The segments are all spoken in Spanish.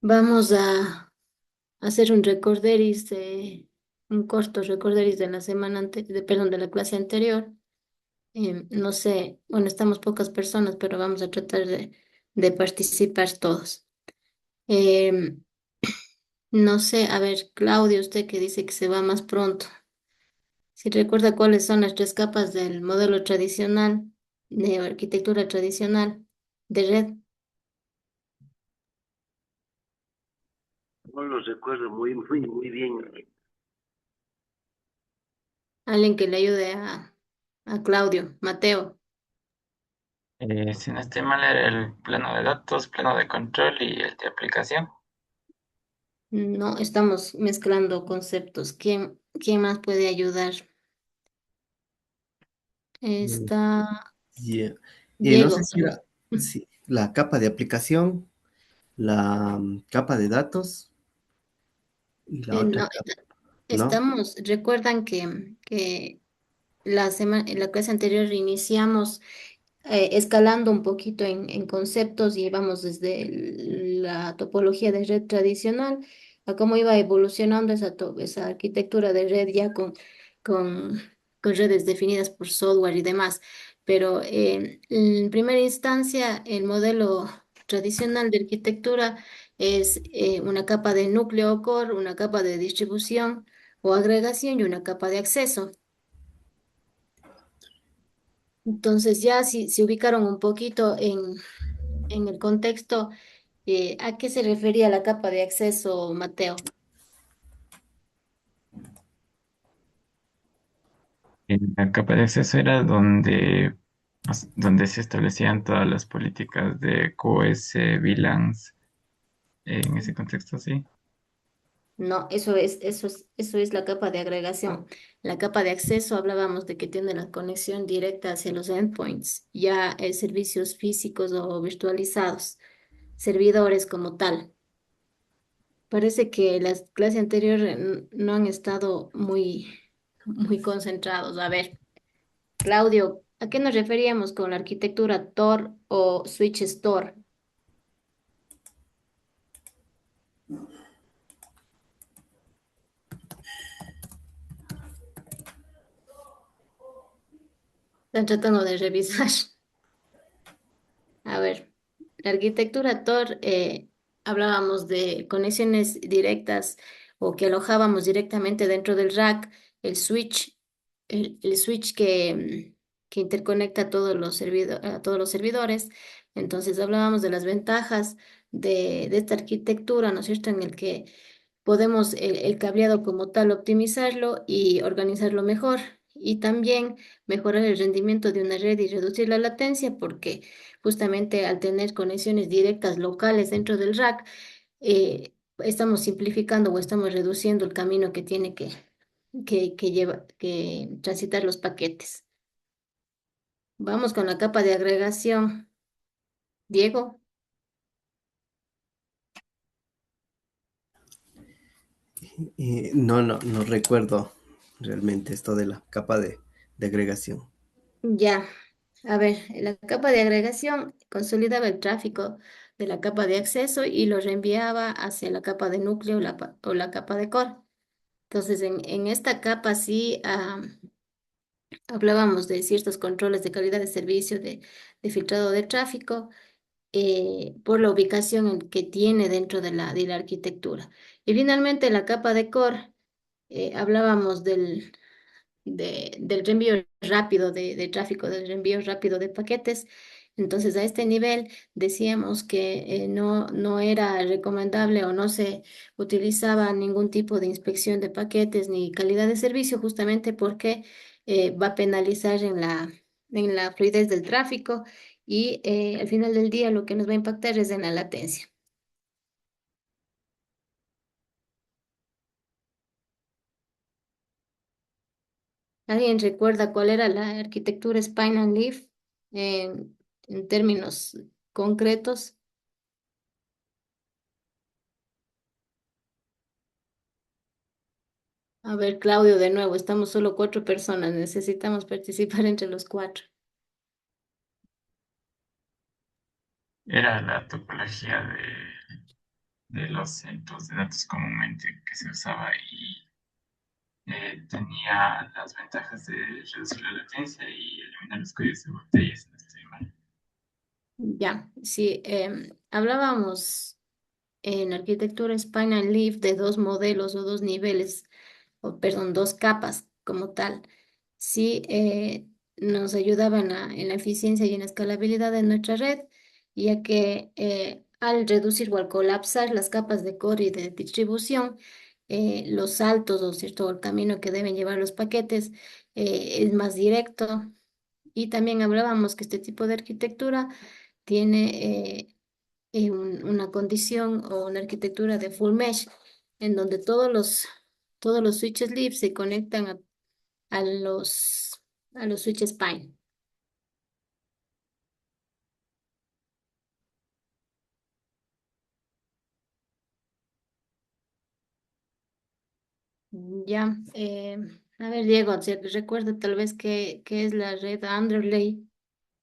Vamos a hacer un recorderis un corto recorderis de la semana perdón, de la clase anterior. No sé, bueno, estamos pocas personas, pero vamos a tratar de participar todos. Em, no sé, a ver, Claudio, usted que dice que se va más pronto. Si recuerda cuáles son las tres capas del modelo tradicional, de arquitectura tradicional de red. No lo recuerdo muy bien. Alguien que le ayude a Claudio, Mateo. Si no estoy mal, era el plano de datos, plano de control y el de aplicación. No, estamos mezclando conceptos. ¿Quién más puede ayudar? Mm, Está yeah. No sé Diego, si tal era vez. sí, la capa de aplicación, la capa de datos y la otra No, capa, ¿no? recuerdan que en la clase anterior iniciamos escalando un poquito en conceptos y vamos desde la topología de red tradicional a cómo iba evolucionando esa arquitectura de red ya con, con redes definidas por software y demás. Pero en primera instancia, el modelo tradicional de arquitectura es una capa de núcleo core, una capa de distribución o agregación y una capa de acceso. Entonces ya si se ubicaron un poquito en el contexto, ¿a qué se refería la capa de acceso, Mateo? En la capa de acceso era donde se establecían todas las políticas de QoS, VLANs, en ese contexto, sí. No, eso es la capa de agregación. La capa de acceso hablábamos de que tiene la conexión directa hacia los endpoints, ya servicios físicos o virtualizados, servidores como tal. Parece que las clases anteriores no han estado muy concentrados. A ver, Claudio, ¿a qué nos referíamos con la arquitectura Tor o Switch Store? Están tratando de revisar. A ver, la arquitectura Tor, hablábamos de conexiones directas o que alojábamos directamente dentro del rack, el switch, el switch que interconecta a a todos los servidores. Entonces hablábamos de las ventajas de esta arquitectura, ¿no es cierto?, en el que podemos el cableado como tal optimizarlo y organizarlo mejor. Y también mejorar el rendimiento de una red y reducir la latencia, porque justamente al tener conexiones directas locales dentro del rack, estamos simplificando o estamos reduciendo el camino que tiene que transitar los paquetes. Vamos con la capa de agregación. Diego, No recuerdo realmente esto de la capa de agregación. ya. A ver, la capa de agregación consolidaba el tráfico de la capa de acceso y lo reenviaba hacia la capa de núcleo o la capa de core. Entonces, en esta capa sí hablábamos de ciertos controles de calidad de servicio, de filtrado de tráfico, por la ubicación que tiene dentro de la arquitectura. Y finalmente, la capa de core, hablábamos del reenvío rápido de tráfico, del reenvío rápido de paquetes. Entonces, a este nivel decíamos que no era recomendable o no se utilizaba ningún tipo de inspección de paquetes ni calidad de servicio, justamente porque va a penalizar en la fluidez del tráfico y al final del día lo que nos va a impactar es en la latencia. ¿Alguien recuerda cuál era la arquitectura Spine and Leaf en términos concretos? A ver, Claudio, de nuevo, estamos solo cuatro personas, necesitamos participar entre los cuatro. Era la topología de de los centros de datos comúnmente que se usaba y tenía las ventajas de reducir la latencia y eliminar los códigos de botella, si no estoy mal. Ya, sí, hablábamos en arquitectura Spine Leaf de dos modelos o dos niveles, o perdón, dos capas como tal. Sí, nos ayudaban en la eficiencia y en la escalabilidad de nuestra red, ya que al reducir o al colapsar las capas de core y de distribución, los saltos o cierto el camino que deben llevar los paquetes es más directo. Y también hablábamos que este tipo de arquitectura tiene una condición o una arquitectura de full mesh, en donde todos los switches leaf se conectan a a los switches spine. Ya, a ver, Diego, recuerda tal vez qué es la red underlay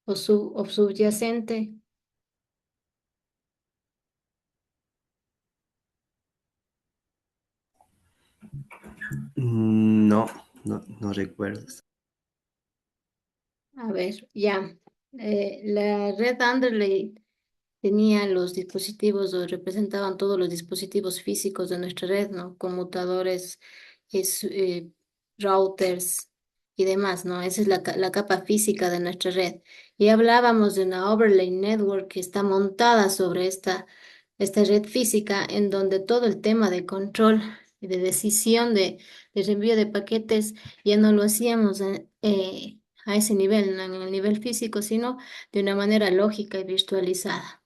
o subyacente. No, no recuerdo. A ver, ya. La red underlay tenía los dispositivos o representaban todos los dispositivos físicos de nuestra red, ¿no? Conmutadores, es, eh, routers y demás, ¿no? Esa es la capa física de nuestra red. Y hablábamos de una overlay network que está montada sobre esta red física en donde todo el tema de control y de decisión de reenvío de paquetes ya no lo hacíamos a ese nivel, no en el nivel físico, sino de una manera lógica y virtualizada.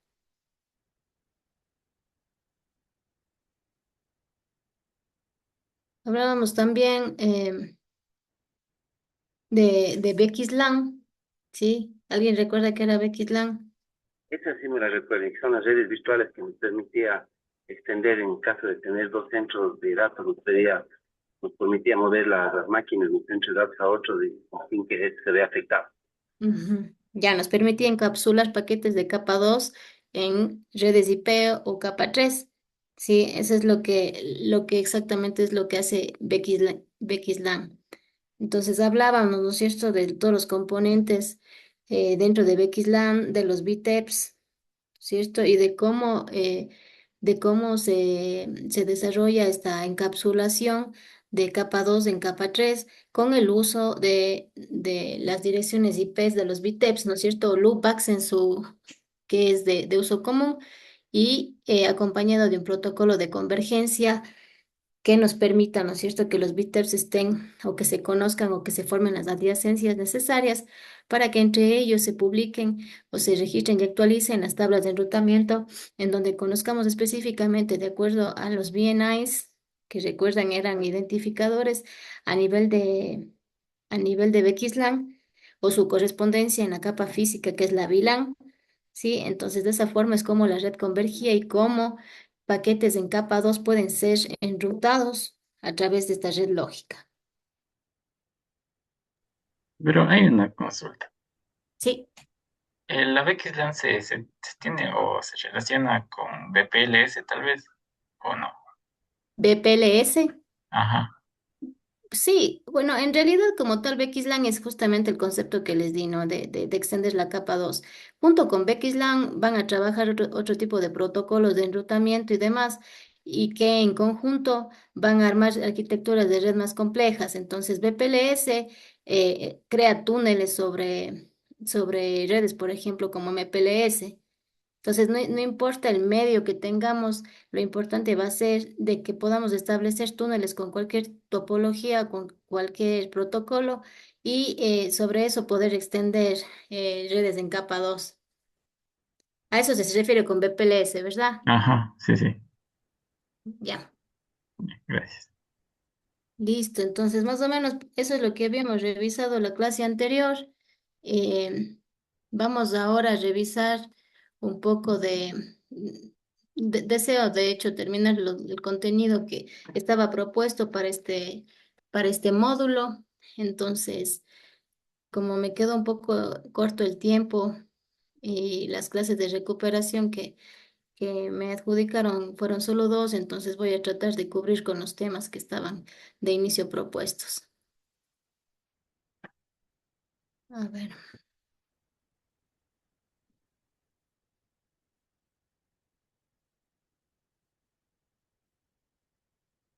Hablábamos también de BXLAN, ¿sí? ¿Alguien recuerda qué era BXLAN? Esa sí me la recuerdo, que son las redes virtuales que nos permitía extender en caso de tener dos centros de datos, nos permitía mover las máquinas de un centro de datos a otro sin que este se vea afectado. Ujú. Ya nos permitía encapsular paquetes de capa 2 en redes IP o capa 3. Sí, eso es lo que exactamente es lo que hace BXLAN. Entonces hablábamos, ¿no es cierto?, de todos los componentes dentro de BXLAN, de los VTEPs, ¿cierto? Y de cómo se desarrolla esta encapsulación de capa 2 en capa 3 con el uso de las direcciones IP de los VTEPs, ¿no es cierto? O loopbacks que es de uso común y acompañado de un protocolo de convergencia que nos permita, ¿no es cierto?, que los bitters estén o que se conozcan o que se formen las adyacencias necesarias para que entre ellos se publiquen o se registren y actualicen las tablas de enrutamiento en donde conozcamos específicamente de acuerdo a los BNIs, que recuerdan eran identificadores a a nivel de BXLAN o su correspondencia en la capa física que es la VLAN. ¿Sí? Entonces, de esa forma es como la red convergía y cómo paquetes en capa 2 pueden ser enrutados a través de esta red lógica. Pero hay una consulta. Sí, ¿La VXLAN se tiene o se relaciona con VPLS tal vez? ¿O no? BPLS. Ajá. Sí, bueno, en realidad como tal BXLAN es justamente el concepto que les di, ¿no? De extender la capa 2. Junto con BXLAN van a trabajar otro tipo de protocolos de enrutamiento y demás, y que en conjunto van a armar arquitecturas de red más complejas. Entonces, BPLS crea túneles sobre redes, por ejemplo, como MPLS. Entonces, no importa el medio que tengamos, lo importante va a ser de que podamos establecer túneles con cualquier topología, con cualquier protocolo y sobre eso poder extender redes en capa 2. A eso se refiere con BPLS, ¿verdad? Ajá, sí, sí. Ya, Gracias. listo. Entonces, más o menos eso es lo que habíamos revisado la clase anterior. Eh, Vamos ahora a revisar un poco deseo, de hecho, terminar el contenido que estaba propuesto para este módulo. Entonces, como me queda un poco corto el tiempo y las clases de recuperación que me adjudicaron fueron solo dos, entonces voy a tratar de cubrir con los temas que estaban de inicio propuestos. A ver,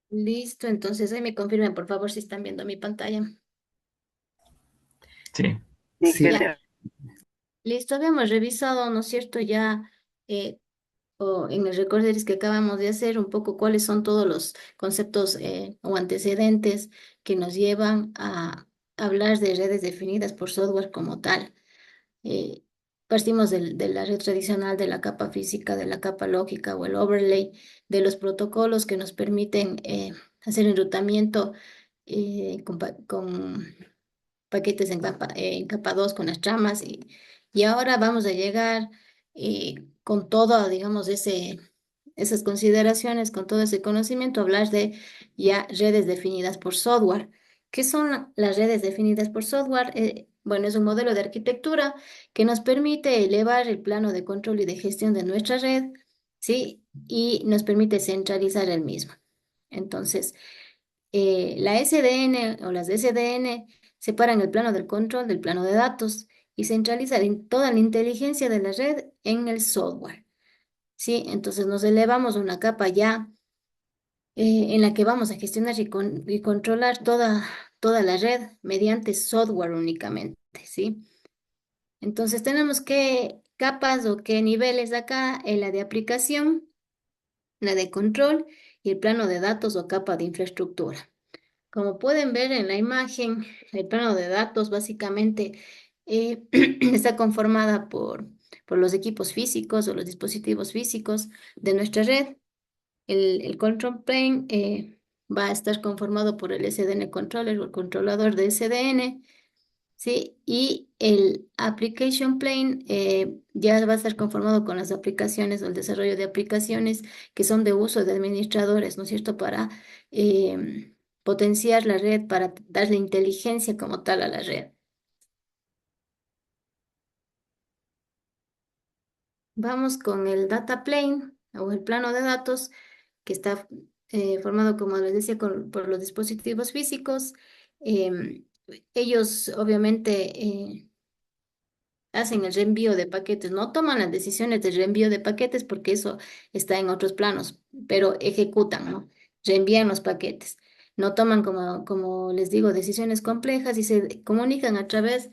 listo, entonces ahí me confirmen por favor si están viendo mi pantalla. Sí, Sí, Sí, Ya, genial. listo, habíamos revisado, ¿no es cierto? Ya eh, o en el recorderis que acabamos de hacer, un poco cuáles son todos los conceptos o antecedentes que nos llevan a hablar de redes definidas por software como tal. Eh, Partimos de la red tradicional, de la capa física, de la capa lógica o el overlay, de los protocolos que nos permiten hacer enrutamiento con paquetes en capa 2 con las tramas y ahora vamos a llegar con todo, digamos, esas consideraciones, con todo ese conocimiento, a hablar de ya redes definidas por software. ¿Qué son las redes definidas por software? Bueno, es un modelo de arquitectura que nos permite elevar el plano de control y de gestión de nuestra red, ¿sí? Y nos permite centralizar el mismo. Entonces, la SDN o las SDN separan el plano del control del plano de datos y centralizan toda la inteligencia de la red en el software. ¿Sí? Entonces nos elevamos a una capa ya en la que vamos a gestionar y controlar toda la red mediante software únicamente. ¿Sí? Entonces tenemos qué capas o qué niveles acá en la de aplicación, la de control y el plano de datos o capa de infraestructura. Como pueden ver en la imagen, el plano de datos básicamente está conformada por los equipos físicos o los dispositivos físicos de nuestra red. El control plane va a estar conformado por el SDN controller o el controlador de SDN, ¿sí? Y el application plane ya va a estar conformado con las aplicaciones o el desarrollo de aplicaciones que son de uso de administradores, ¿no es cierto? Para potenciar la red, para darle inteligencia como tal a la red. Vamos con el data plane o el plano de datos que está formado, como les decía, por los dispositivos físicos. Em, Ellos obviamente hacen el reenvío de paquetes, no toman las decisiones de reenvío de paquetes porque eso está en otros planos, pero ejecutan, ¿no? Reenvían los paquetes. No toman, como les digo, decisiones complejas y se comunican a través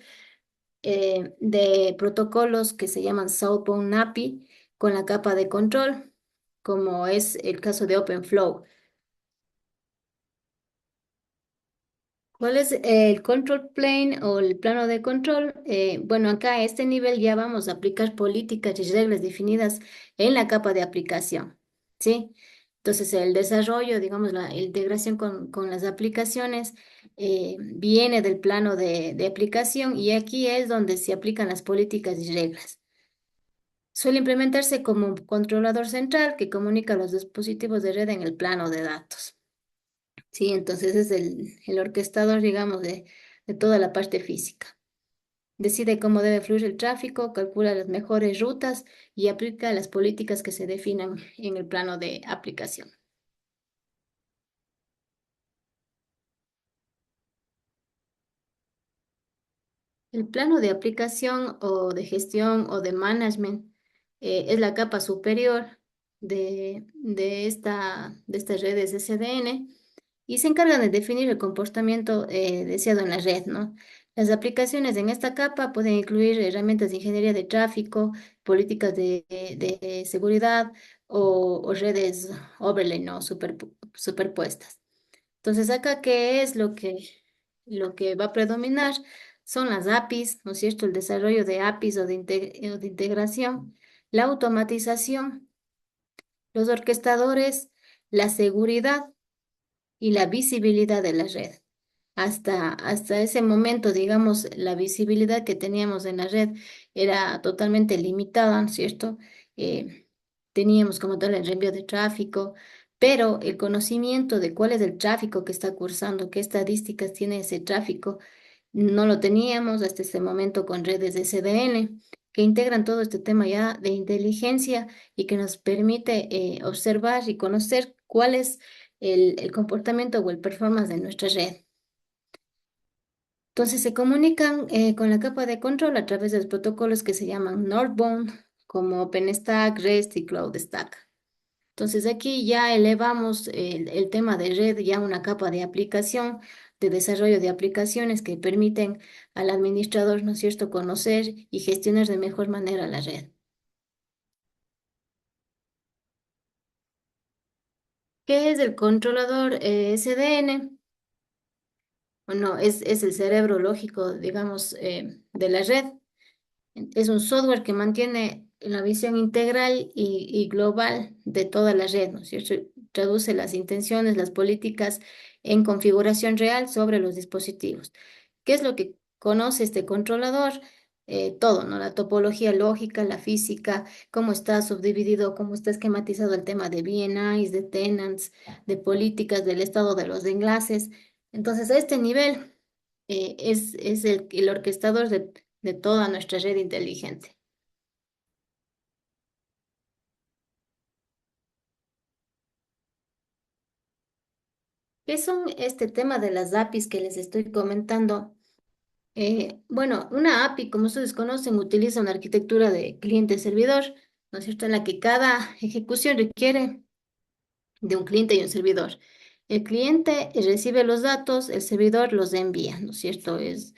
de protocolos que se llaman Southbound API con la capa de control, como es el caso de OpenFlow. ¿Cuál es el control plane o el plano de control? Bueno, acá a este nivel ya vamos a aplicar políticas y reglas definidas en la capa de aplicación, ¿sí? Entonces, el desarrollo, digamos, la integración con las aplicaciones viene del plano de aplicación y aquí es donde se aplican las políticas y reglas. Suele implementarse como un controlador central que comunica los dispositivos de red en el plano de datos. Sí, entonces es el orquestador, digamos, de toda la parte física. Decide cómo debe fluir el tráfico, calcula las mejores rutas y aplica las políticas que se definan en el plano de aplicación. El plano de aplicación o de gestión o de management es la capa superior de estas redes SDN y se encargan de definir el comportamiento deseado en la red, ¿no? Las aplicaciones en esta capa pueden incluir herramientas de ingeniería de tráfico, políticas de seguridad o redes overlay, ¿no? Superpuestas. Entonces, acá, ¿qué es lo que va a predominar? Son las APIs, ¿no es cierto? El desarrollo de APIs o de integración, la automatización, los orquestadores, la seguridad y la visibilidad de la red. Hasta ese momento, digamos, la visibilidad que teníamos en la red era totalmente limitada, ¿no es cierto? Eh, Teníamos como tal el reenvío de tráfico, pero el conocimiento de cuál es el tráfico que está cursando, qué estadísticas tiene ese tráfico, no lo teníamos hasta ese momento con redes de CDN. que integran todo este tema ya de inteligencia y que nos permite observar y conocer cuál es el comportamiento o el performance de nuestra red. Entonces se comunican con la capa de control a través de los protocolos que se llaman Northbound, como OpenStack, REST y CloudStack. Entonces aquí ya elevamos el tema de red ya a una capa de aplicación, de desarrollo de aplicaciones que permiten al administrador, ¿no es cierto?, conocer y gestionar de mejor manera la red. ¿Qué es el controlador SDN? Bueno, es el cerebro lógico, digamos, de la red. Es un software que mantiene la visión integral y global de toda la red, ¿no es cierto? Traduce las intenciones, las políticas en configuración real sobre los dispositivos. ¿Qué es lo que conoce este controlador? Todo, ¿no? La topología lógica, la física, cómo está subdividido, cómo está esquematizado el tema de BNIs, de tenants, de políticas, del estado de los enlaces. Entonces, a este nivel es el orquestador de toda nuestra red inteligente. ¿Qué son este tema de las APIs que les estoy comentando? Bueno, una API, como ustedes conocen, utiliza una arquitectura de cliente-servidor, ¿no es cierto?, en la que cada ejecución requiere de un cliente y un servidor. El cliente recibe los datos, el servidor los envía, ¿no es cierto? Es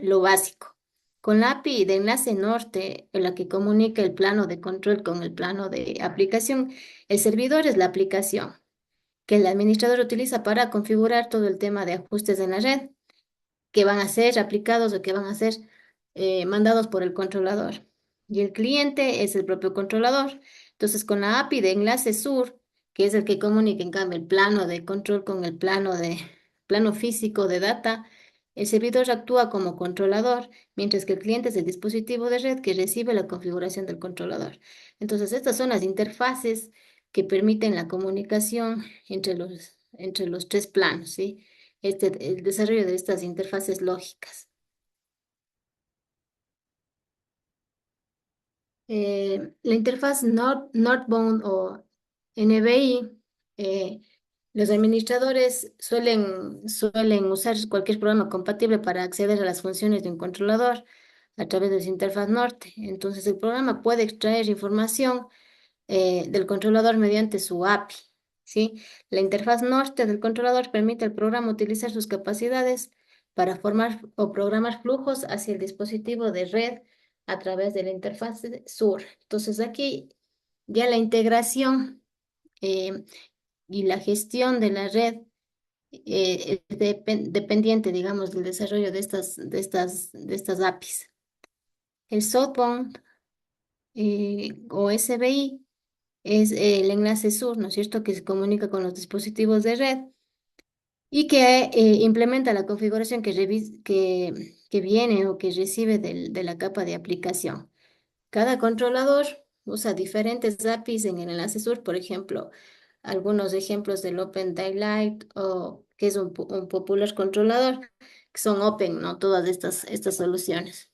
lo básico. Con la API de enlace norte, en la que comunica el plano de control con el plano de aplicación, el servidor es la aplicación que el administrador utiliza para configurar todo el tema de ajustes en la red que van a ser aplicados o que van a ser mandados por el controlador. Y el cliente es el propio controlador. Entonces, con la API de enlace sur, que es el que comunica en cambio el plano de control con el plano físico de data, el servidor actúa como controlador, mientras que el cliente es el dispositivo de red que recibe la configuración del controlador. Entonces, estas son las interfaces que permiten la comunicación entre los tres planos, ¿sí? El desarrollo de estas interfaces lógicas. La interfaz Northbound o NBI, eh, los administradores suelen usar cualquier programa compatible para acceder a las funciones de un controlador a través de su interfaz norte. Entonces, el programa puede extraer información del controlador mediante su API, ¿sí? La interfaz norte del controlador permite al programa utilizar sus capacidades para formar o programar flujos hacia el dispositivo de red a través de la interfaz sur. Entonces aquí ya la integración eh, y la gestión de la red es dependiente, digamos, del desarrollo de estas APIs. El Southbound o SBI es el enlace sur, ¿no es cierto?, que se comunica con los dispositivos de red y que implementa la configuración que viene o que recibe de la capa de aplicación. Cada controlador usa diferentes APIs en el enlace sur, por ejemplo, algunos ejemplos del Open Daylight o que es un popular controlador, que son open, ¿no? Todas estas soluciones.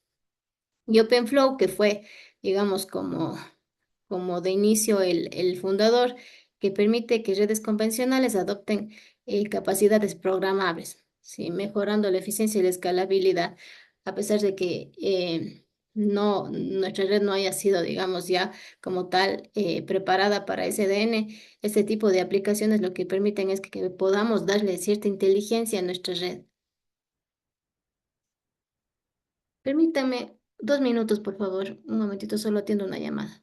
Y OpenFlow, que fue, digamos, como de inicio el fundador, que permite que redes convencionales adopten capacidades programables, ¿sí? Mejorando la eficiencia y la escalabilidad, a pesar de que nuestra red no haya sido, digamos, ya como tal preparada para SDN. Este tipo de aplicaciones lo que permiten es que podamos darle cierta inteligencia a nuestra red. Permítame 2 minutos, por favor. Un momentito, solo atiendo una llamada.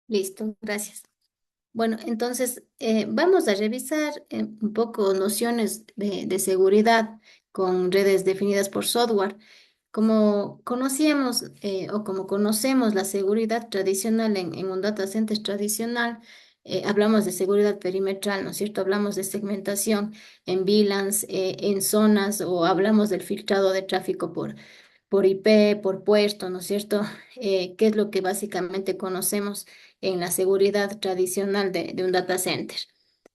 Listo, gracias. Bueno, entonces vamos a revisar un poco nociones de seguridad con redes definidas por software. Como conocíamos o como conocemos la seguridad tradicional en un data center tradicional, hablamos de seguridad perimetral, ¿no es cierto? Hablamos de segmentación en VLANs, en zonas, o hablamos del filtrado de tráfico por IP, por puerto, ¿no es cierto? ¿Qué es lo que básicamente conocemos en la seguridad tradicional de un data center?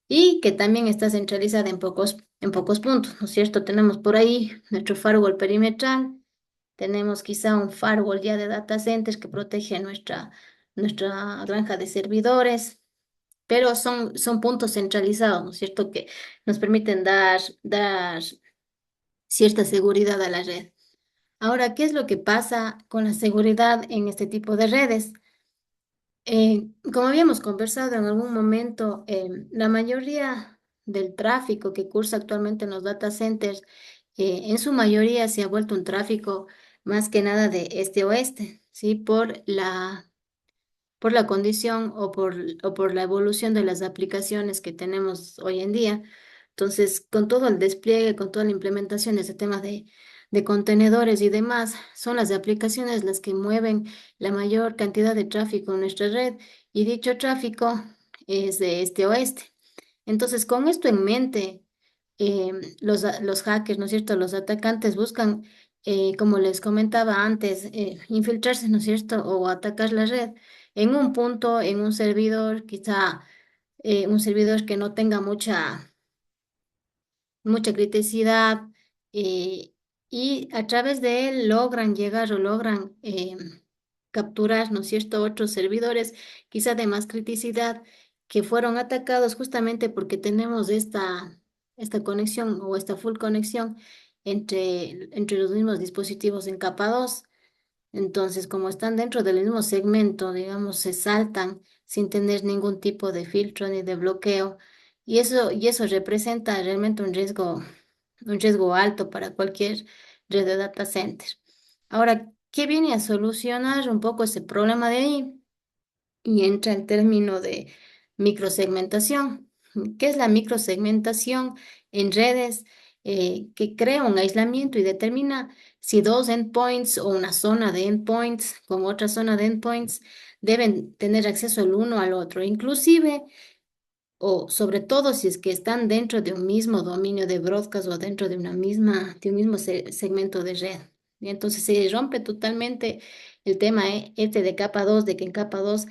Y que también está centralizada en pocos puntos, ¿no es cierto? Tenemos por ahí nuestro firewall perimetral, tenemos quizá un firewall ya de data centers que protege nuestra granja de servidores, pero son puntos centralizados, ¿no es cierto? Que nos permiten dar cierta seguridad a la red. Ahora, ¿qué es lo que pasa con la seguridad en este tipo de redes? Como habíamos conversado en algún momento, la mayoría del tráfico que cursa actualmente en los data centers, en su mayoría se ha vuelto un tráfico más que nada de este a oeste, ¿sí? Por la condición o por la evolución de las aplicaciones que tenemos hoy en día. Entonces, con todo el despliegue, con toda la implementación de ese tema de contenedores y demás, son las aplicaciones las que mueven la mayor cantidad de tráfico en nuestra red, y dicho tráfico es de este a oeste. Entonces, con esto en mente, los hackers, ¿no es cierto? Los atacantes buscan, como les comentaba antes, infiltrarse, ¿no es cierto? O atacar la red en un punto, en un servidor, quizá un servidor que no tenga mucha criticidad, eh, y a través de él logran llegar o logran capturar, ¿no es cierto?, otros servidores, quizá de más criticidad, que fueron atacados justamente porque tenemos esta conexión o esta full conexión entre los mismos dispositivos en capa 2. Entonces, como están dentro del mismo segmento, digamos, se saltan sin tener ningún tipo de filtro ni de bloqueo. Y eso representa realmente un riesgo alto para cualquier red de data center. Ahora, ¿qué viene a solucionar un poco ese problema de ahí? Y entra el término de microsegmentación. ¿Qué es la microsegmentación en redes? Que crea un aislamiento y determina si dos endpoints o una zona de endpoints con otra zona de endpoints deben tener acceso el uno al otro, inclusive o sobre todo si es que están dentro de un mismo dominio de broadcast o dentro de un mismo segmento de red. Y entonces se rompe totalmente el tema este de capa 2, de que en capa 2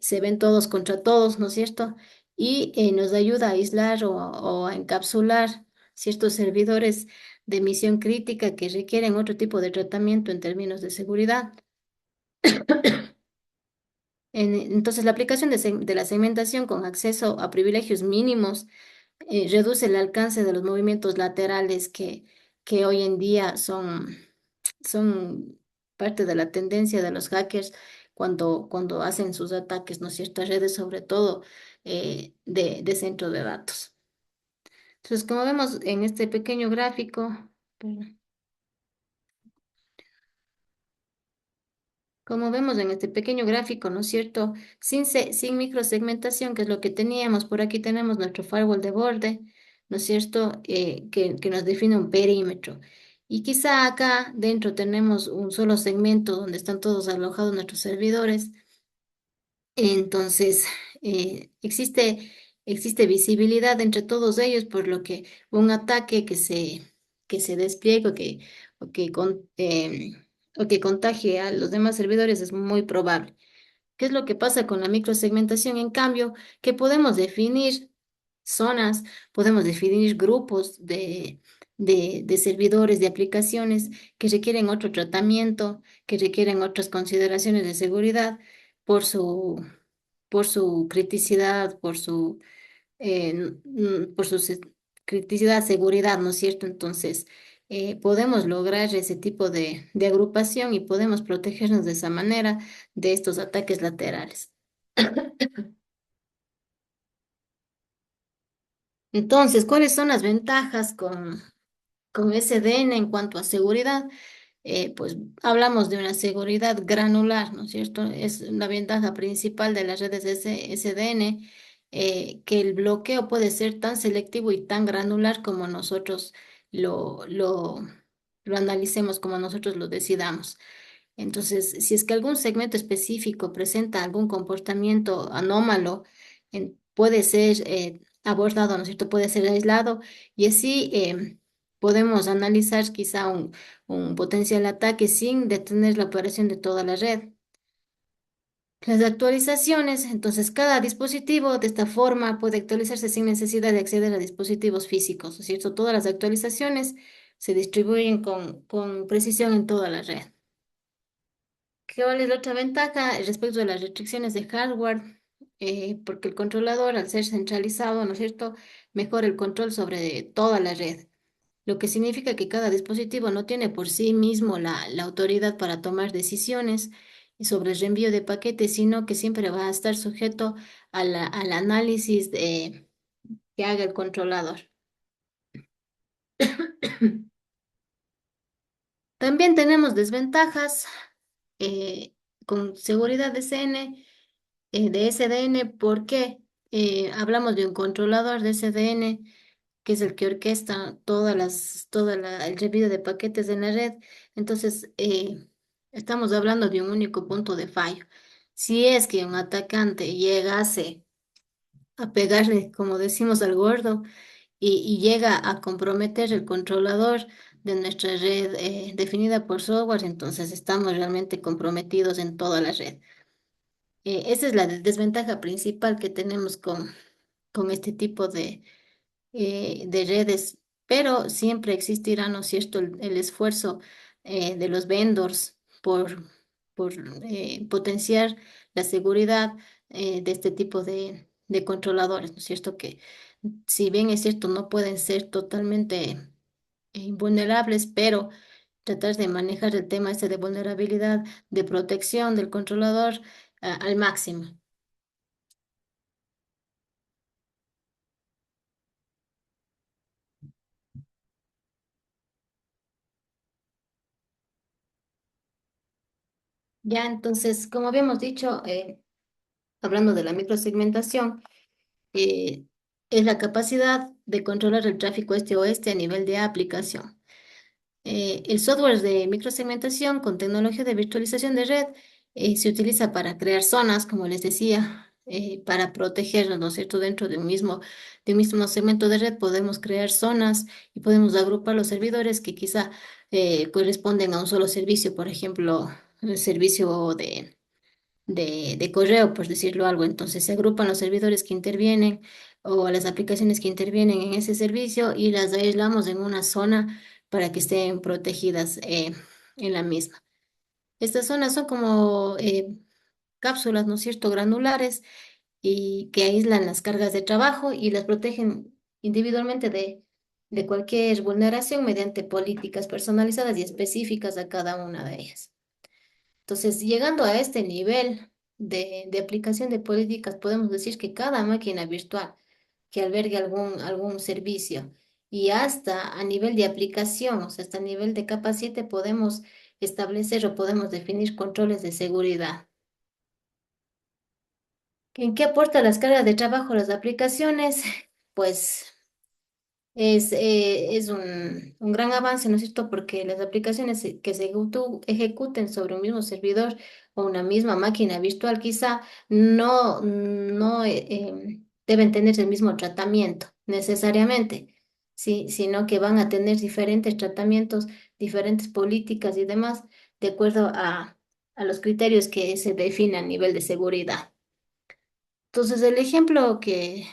se ven todos contra todos, ¿no es cierto? Y nos ayuda a aislar o a encapsular ciertos servidores de misión crítica que requieren otro tipo de tratamiento en términos de seguridad. Entonces, la aplicación de la segmentación con acceso a privilegios mínimos reduce el alcance de los movimientos laterales que hoy en día son parte de la tendencia de los hackers cuando hacen sus ataques, ¿no es cierto?, a redes, sobre todo de centro de datos. Entonces, como vemos en este pequeño gráfico, perdón. Como vemos en este pequeño gráfico, ¿no es cierto? Sin microsegmentación, que es lo que teníamos, por aquí tenemos nuestro firewall de borde, ¿no es cierto? Que nos define un perímetro. Y quizá acá dentro tenemos un solo segmento donde están todos alojados nuestros servidores. Entonces, existe visibilidad entre todos ellos, por lo que un ataque que se despliegue o que, con- em, o que contagie a los demás servidores es muy probable. ¿Qué es lo que pasa con la microsegmentación? En cambio, que podemos definir zonas, podemos definir grupos de servidores, de aplicaciones que requieren otro tratamiento, que requieren otras consideraciones de seguridad por su criticidad, por su criticidad, seguridad, ¿no es cierto? Entonces, podemos lograr ese tipo de agrupación y podemos protegernos de esa manera de estos ataques laterales. Entonces, ¿cuáles son las ventajas con SDN en cuanto a seguridad? Pues hablamos de una seguridad granular, ¿no es cierto? Es la ventaja principal de las redes SDN, que el bloqueo puede ser tan selectivo y tan granular como nosotros lo, lo, lo analicemos, como nosotros lo decidamos. Entonces, si es que algún segmento específico presenta algún comportamiento anómalo, puede ser abordado, ¿no es cierto? Puede ser aislado y así podemos analizar quizá un potencial ataque sin detener la operación de toda la red. Las actualizaciones, entonces cada dispositivo de esta forma puede actualizarse sin necesidad de acceder a dispositivos físicos, ¿no es cierto? Todas las actualizaciones se distribuyen con precisión en toda la red. ¿Cuál es la otra ventaja respecto de las restricciones de hardware? Porque el controlador, al ser centralizado, ¿no es cierto?, mejora el control sobre toda la red, lo que significa que cada dispositivo no tiene por sí mismo la autoridad para tomar decisiones sobre el reenvío de paquetes, sino que siempre va a estar sujeto al análisis que haga el controlador. También tenemos desventajas eh, con seguridad de SDN, porque hablamos de un controlador de SDN que es el que orquesta el envío de paquetes en la red. Entonces, estamos hablando de un único punto de fallo. Si es que un atacante llegase a pegarle, como decimos, al gordo y llega a comprometer el controlador de nuestra red definida por software, entonces estamos realmente comprometidos en toda la red. Esa es la desventaja principal que tenemos con este tipo de redes, pero siempre existirá, ¿no es cierto?, el esfuerzo de los vendors por potenciar la seguridad de este tipo de controladores, ¿no es cierto?, que si bien es cierto, no pueden ser totalmente invulnerables, pero tratar de manejar el tema este de vulnerabilidad, de protección del controlador al máximo. Ya, entonces, como habíamos dicho, hablando de la microsegmentación, eh, es la capacidad de controlar el tráfico este-oeste a nivel de aplicación. El software de microsegmentación con tecnología de virtualización de red se utiliza para crear zonas, como les decía, para protegernos, ¿no es cierto? Dentro de un mismo segmento de red podemos crear zonas y podemos agrupar los servidores que quizá corresponden a un solo servicio, por ejemplo, el servicio de correo, por decirlo algo. Entonces se agrupan los servidores que intervienen o las aplicaciones que intervienen en ese servicio y las aislamos en una zona para que estén protegidas en la misma. Estas zonas son como cápsulas, ¿no es cierto?, granulares y que aíslan las cargas de trabajo y las protegen individualmente de cualquier vulneración mediante políticas personalizadas y específicas a cada una de ellas. Entonces, llegando a este nivel de aplicación de políticas, podemos decir que cada máquina virtual que albergue algún servicio y hasta a nivel de aplicación, o sea, hasta a nivel de capa 7, podemos establecer o podemos definir controles de seguridad. ¿En qué aporta las cargas de trabajo a las aplicaciones? Pues es un gran avance, ¿no es cierto? Porque las aplicaciones que se ejecuten sobre un mismo servidor o una misma máquina virtual quizá no deben tener el mismo tratamiento necesariamente, ¿sí? Sino que van a tener diferentes tratamientos, diferentes políticas y demás, de acuerdo a los criterios que se definen a nivel de seguridad. Entonces, el ejemplo que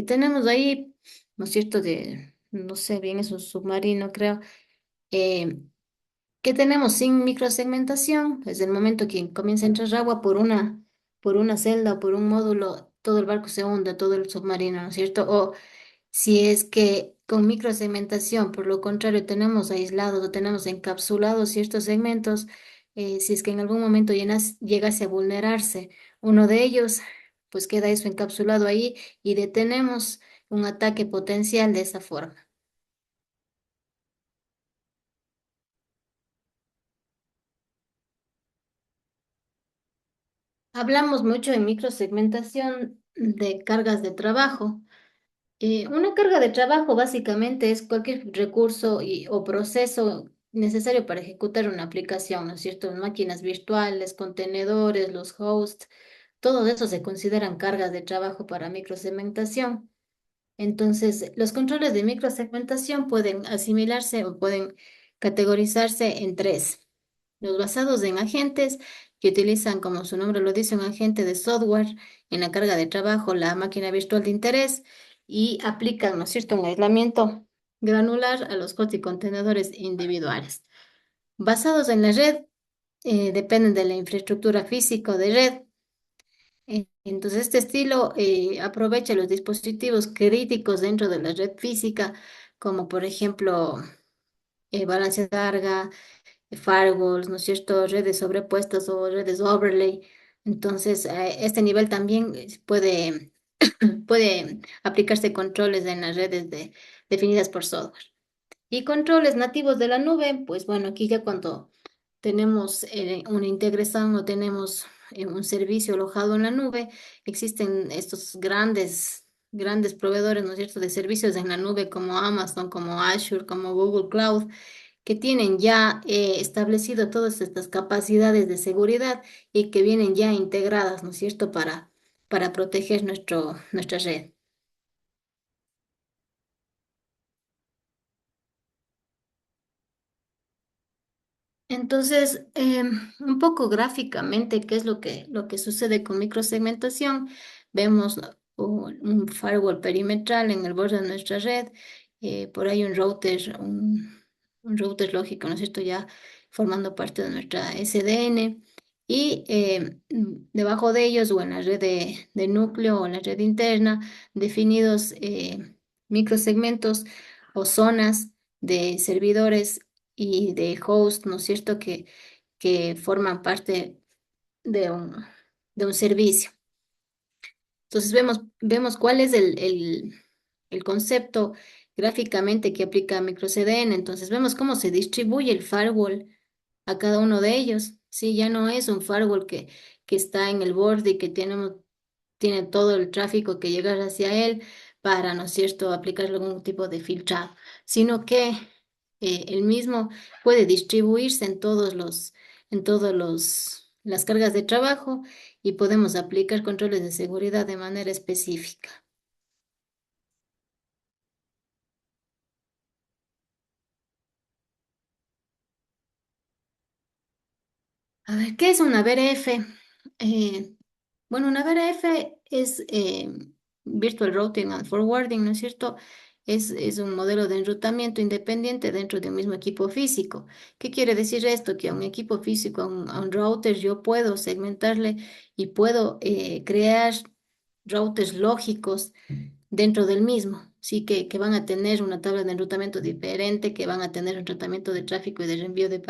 tenemos ahí, ¿no es cierto? No sé bien, es un submarino, creo, eh, que tenemos sin microsegmentación, desde el momento que comienza a entrar agua por una celda o por un módulo, todo el barco se hunde, todo el submarino, ¿no es cierto? O si es que con microsegmentación, por lo contrario, tenemos aislados o tenemos encapsulados ciertos segmentos, si es que en algún momento llegase a vulnerarse uno de ellos, pues queda eso encapsulado ahí y detenemos un ataque potencial de esa forma. Hablamos mucho en microsegmentación de cargas de trabajo. Una carga de trabajo básicamente es cualquier recurso o proceso necesario para ejecutar una aplicación, ¿no es cierto? Máquinas virtuales, contenedores, los hosts Todo eso se consideran cargas de trabajo para microsegmentación. Entonces, los controles de microsegmentación pueden asimilarse o pueden categorizarse en tres. Los basados en agentes, que utilizan, como su nombre lo dice, un agente de software en la carga de trabajo, la máquina virtual de interés, y aplican, ¿no es cierto?, un aislamiento granular a los hosts y contenedores individuales. Basados en la red, dependen de la infraestructura física de red. Entonces, este estilo aprovecha los dispositivos críticos dentro de la red física, como por ejemplo balance de carga, firewalls, ¿no es cierto? Redes sobrepuestas o redes overlay. Entonces, este nivel también puede aplicarse controles en las redes definidas por software. Y controles nativos de la nube, pues bueno, aquí ya cuando tenemos una integración o tenemos un servicio alojado en la nube, existen estos grandes proveedores, ¿no es cierto?, de servicios en la nube como Amazon, como Azure, como Google Cloud, que tienen ya establecido todas estas capacidades de seguridad y que vienen ya integradas, ¿no es cierto?, para proteger nuestra red. Entonces, un poco gráficamente, ¿qué es lo que sucede con microsegmentación? Vemos un firewall perimetral en el borde de nuestra red, por ahí un router lógico, ¿no es cierto? Ya formando parte de nuestra SDN. Y debajo de ellos, o en la red de núcleo o en la red interna, definidos microsegmentos o zonas de servidores y de host, ¿no es cierto?, que forman parte de un servicio. Entonces vemos cuál es el concepto gráficamente que aplica MicroCDN. Entonces vemos cómo se distribuye el firewall a cada uno de ellos. Sí, ya no es un firewall que está en el borde y que tiene todo el tráfico que llega hacia él para, ¿no es cierto?, aplicar algún tipo de filtrado, sino que el mismo puede distribuirse en todos las cargas de trabajo y podemos aplicar controles de seguridad de manera específica. A ver, ¿qué es una VRF? Eh, bueno, una VRF es Virtual Routing and Forwarding, ¿no es cierto? Es un modelo de enrutamiento independiente dentro de un mismo equipo físico. ¿Qué quiere decir esto? Que a un equipo físico, a un router, yo puedo segmentarle y puedo crear routers lógicos dentro del mismo, sí, que van a tener una tabla de enrutamiento diferente, que van a tener un tratamiento de tráfico y de reenvío de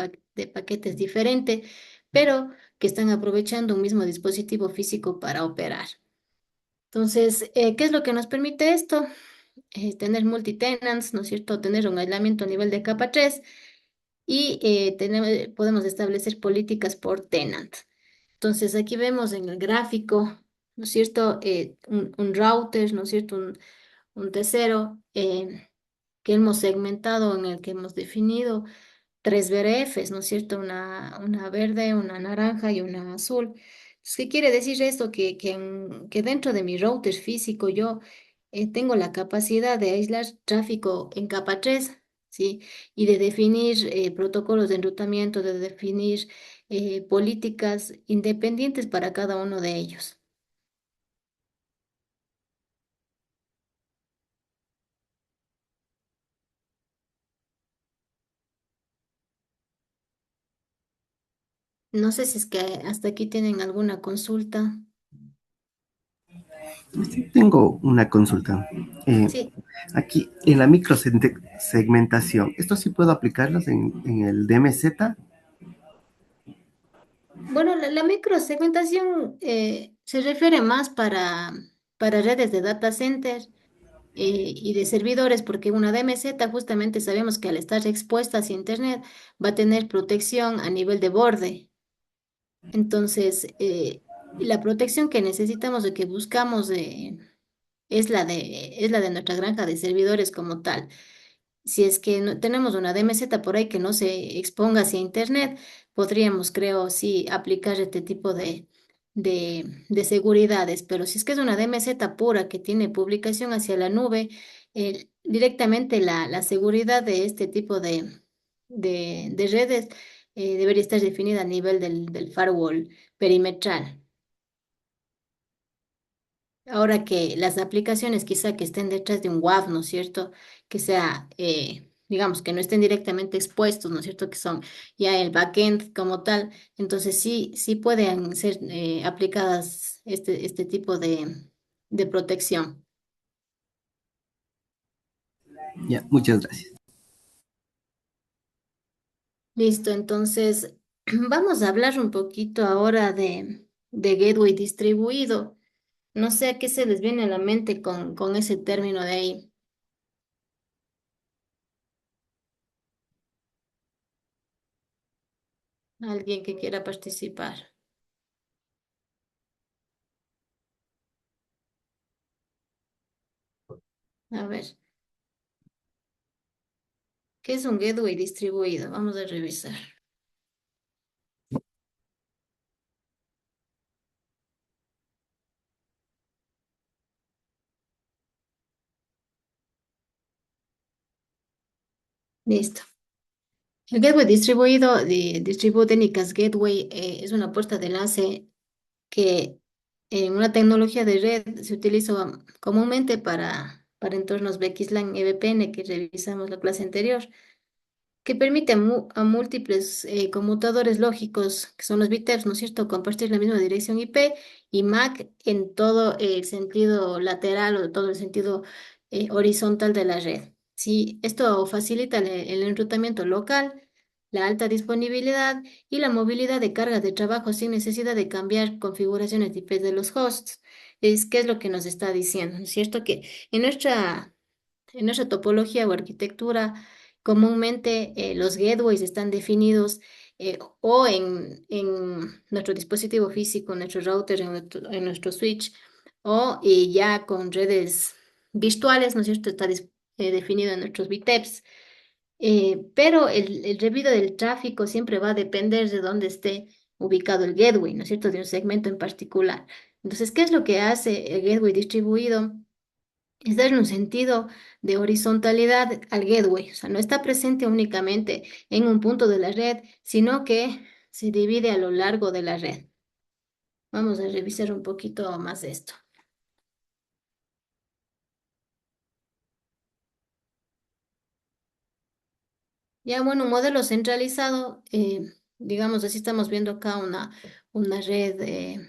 paquetes diferente, pero que están aprovechando un mismo dispositivo físico para operar. Entonces, ¿qué es lo que nos permite esto? Tener multi-tenants, ¿no es cierto? Tener un aislamiento a nivel de capa 3 y podemos establecer políticas por tenant. Entonces, aquí vemos en el gráfico, ¿no es cierto? Un router, ¿no es cierto? Un tercero que hemos segmentado, en el que hemos definido tres VRFs, ¿no es cierto? Una verde, una naranja y una azul. Entonces, ¿qué quiere decir esto? Que dentro de mi router físico yo tengo la capacidad de aislar tráfico en capa 3, ¿sí? Y de definir protocolos de enrutamiento, de definir políticas independientes para cada uno de ellos. No sé si es que hasta aquí tienen alguna consulta. Sí, tengo una consulta. Eh, Sí. Aquí, en la microsegmentación, ¿esto sí puedo aplicarlas en el DMZ? Bueno, la microsegmentación se refiere más para redes de data center y de servidores, porque una DMZ justamente sabemos que al estar expuesta hacia Internet va a tener protección a nivel de borde. Entonces, la protección que necesitamos o que buscamos es la de nuestra granja de servidores como tal. Si es que tenemos una DMZ por ahí que no se exponga hacia Internet, podríamos, creo, sí, aplicar este tipo de seguridades, pero si es que es una DMZ pura que tiene publicación hacia la nube, directamente la seguridad de este tipo de redes debería estar definida a nivel del firewall perimetral. Ahora que las aplicaciones quizá que estén detrás de un WAF, ¿no es cierto? Que sea, digamos, que no estén directamente expuestos, ¿no es cierto? Que son ya el backend como tal. Entonces sí pueden ser aplicadas este tipo de protección. Ya, muchas gracias. Listo, entonces vamos a hablar un poquito ahora de gateway distribuido. No sé a qué se les viene a la mente con ese término de ahí. Alguien que quiera participar. A ver. ¿Qué es un gateway distribuido? Vamos a revisar. Listo. El gateway distribuido de Distributed Gateway es una puerta de enlace que en una tecnología de red se utiliza comúnmente para entornos VXLAN y VPN que revisamos la clase anterior, que permite a múltiples conmutadores lógicos, que son los bits, ¿no es cierto?, compartir la misma dirección IP y MAC en todo el sentido lateral o todo el sentido horizontal de la red. Sí, esto facilita el enrutamiento local, la alta disponibilidad y la movilidad de cargas de trabajo sin necesidad de cambiar configuraciones de IP de los hosts. ¿Qué es lo que nos está diciendo? ¿No es cierto? Que en nuestra topología o arquitectura, comúnmente los gateways están definidos o en nuestro dispositivo físico, en nuestro router, en nuestro switch, o ya con redes virtuales, ¿no es cierto? Está definido en nuestros VTEPs. Pero el debido del tráfico siempre va a depender de dónde esté ubicado el gateway, ¿no es cierto? De un segmento en particular. Entonces, ¿qué es lo que hace el gateway distribuido? Es darle un sentido de horizontalidad al gateway, o sea, no está presente únicamente en un punto de la red, sino que se divide a lo largo de la red. Vamos a revisar un poquito más esto. Ya, bueno, un modelo centralizado, digamos así, estamos viendo acá una red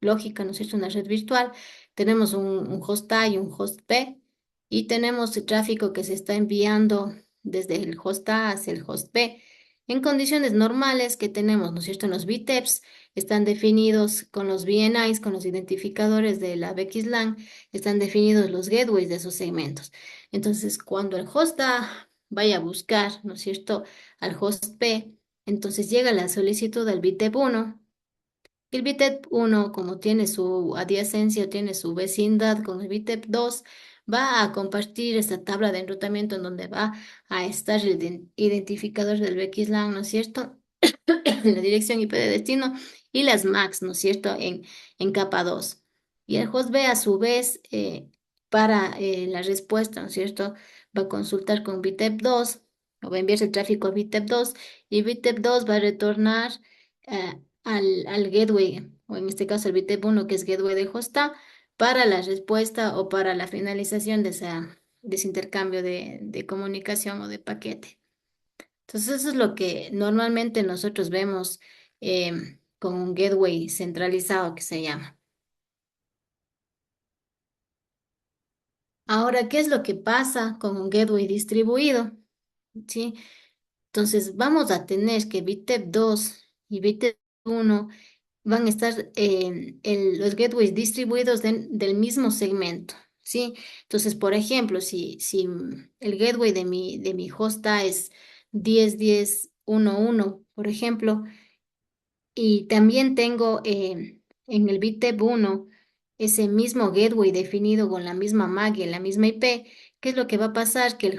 lógica, ¿no es cierto? Una red virtual. Tenemos un host A y un host B y tenemos el tráfico que se está enviando desde el host A hacia el host B. En condiciones normales que tenemos, ¿no es cierto? En los VTEPs están definidos con los VNIs, con los identificadores de la VXLAN, están definidos los gateways de esos segmentos. Entonces, cuando el host A vaya a buscar, ¿no es cierto?, al host B, entonces llega la solicitud al VTEP 1. El BTEP 1, como tiene su adyacencia, tiene su vecindad con el BTEP 2, va a compartir esta tabla de enrutamiento en donde va a estar el identificador del VXLAN, ¿no es cierto? La dirección IP de destino y las MACs, ¿no es cierto? En capa 2. Y el host B, a su vez, para la respuesta, ¿no es cierto? Va a consultar con BTEP 2 o va a enviar el tráfico a BTEP 2 y BTEP 2 va a retornar al gateway, o en este caso el BTEP 1, que es gateway de host A, para la respuesta o para la finalización de ese intercambio de comunicación o de paquete. Entonces, eso es lo que normalmente nosotros vemos con un gateway centralizado que se llama. Ahora, ¿qué es lo que pasa con un gateway distribuido? ¿Sí? Entonces, vamos a tener que BTEP 2 y BTEP 1 van a estar los gateways distribuidos del mismo segmento, ¿sí? Entonces, por ejemplo, si el gateway de mi host A es 10.10.1.1, por ejemplo, y también tengo en el BTEP 1 ese mismo gateway definido con la misma MAC y la misma IP. ¿Qué es lo que va a pasar? Que el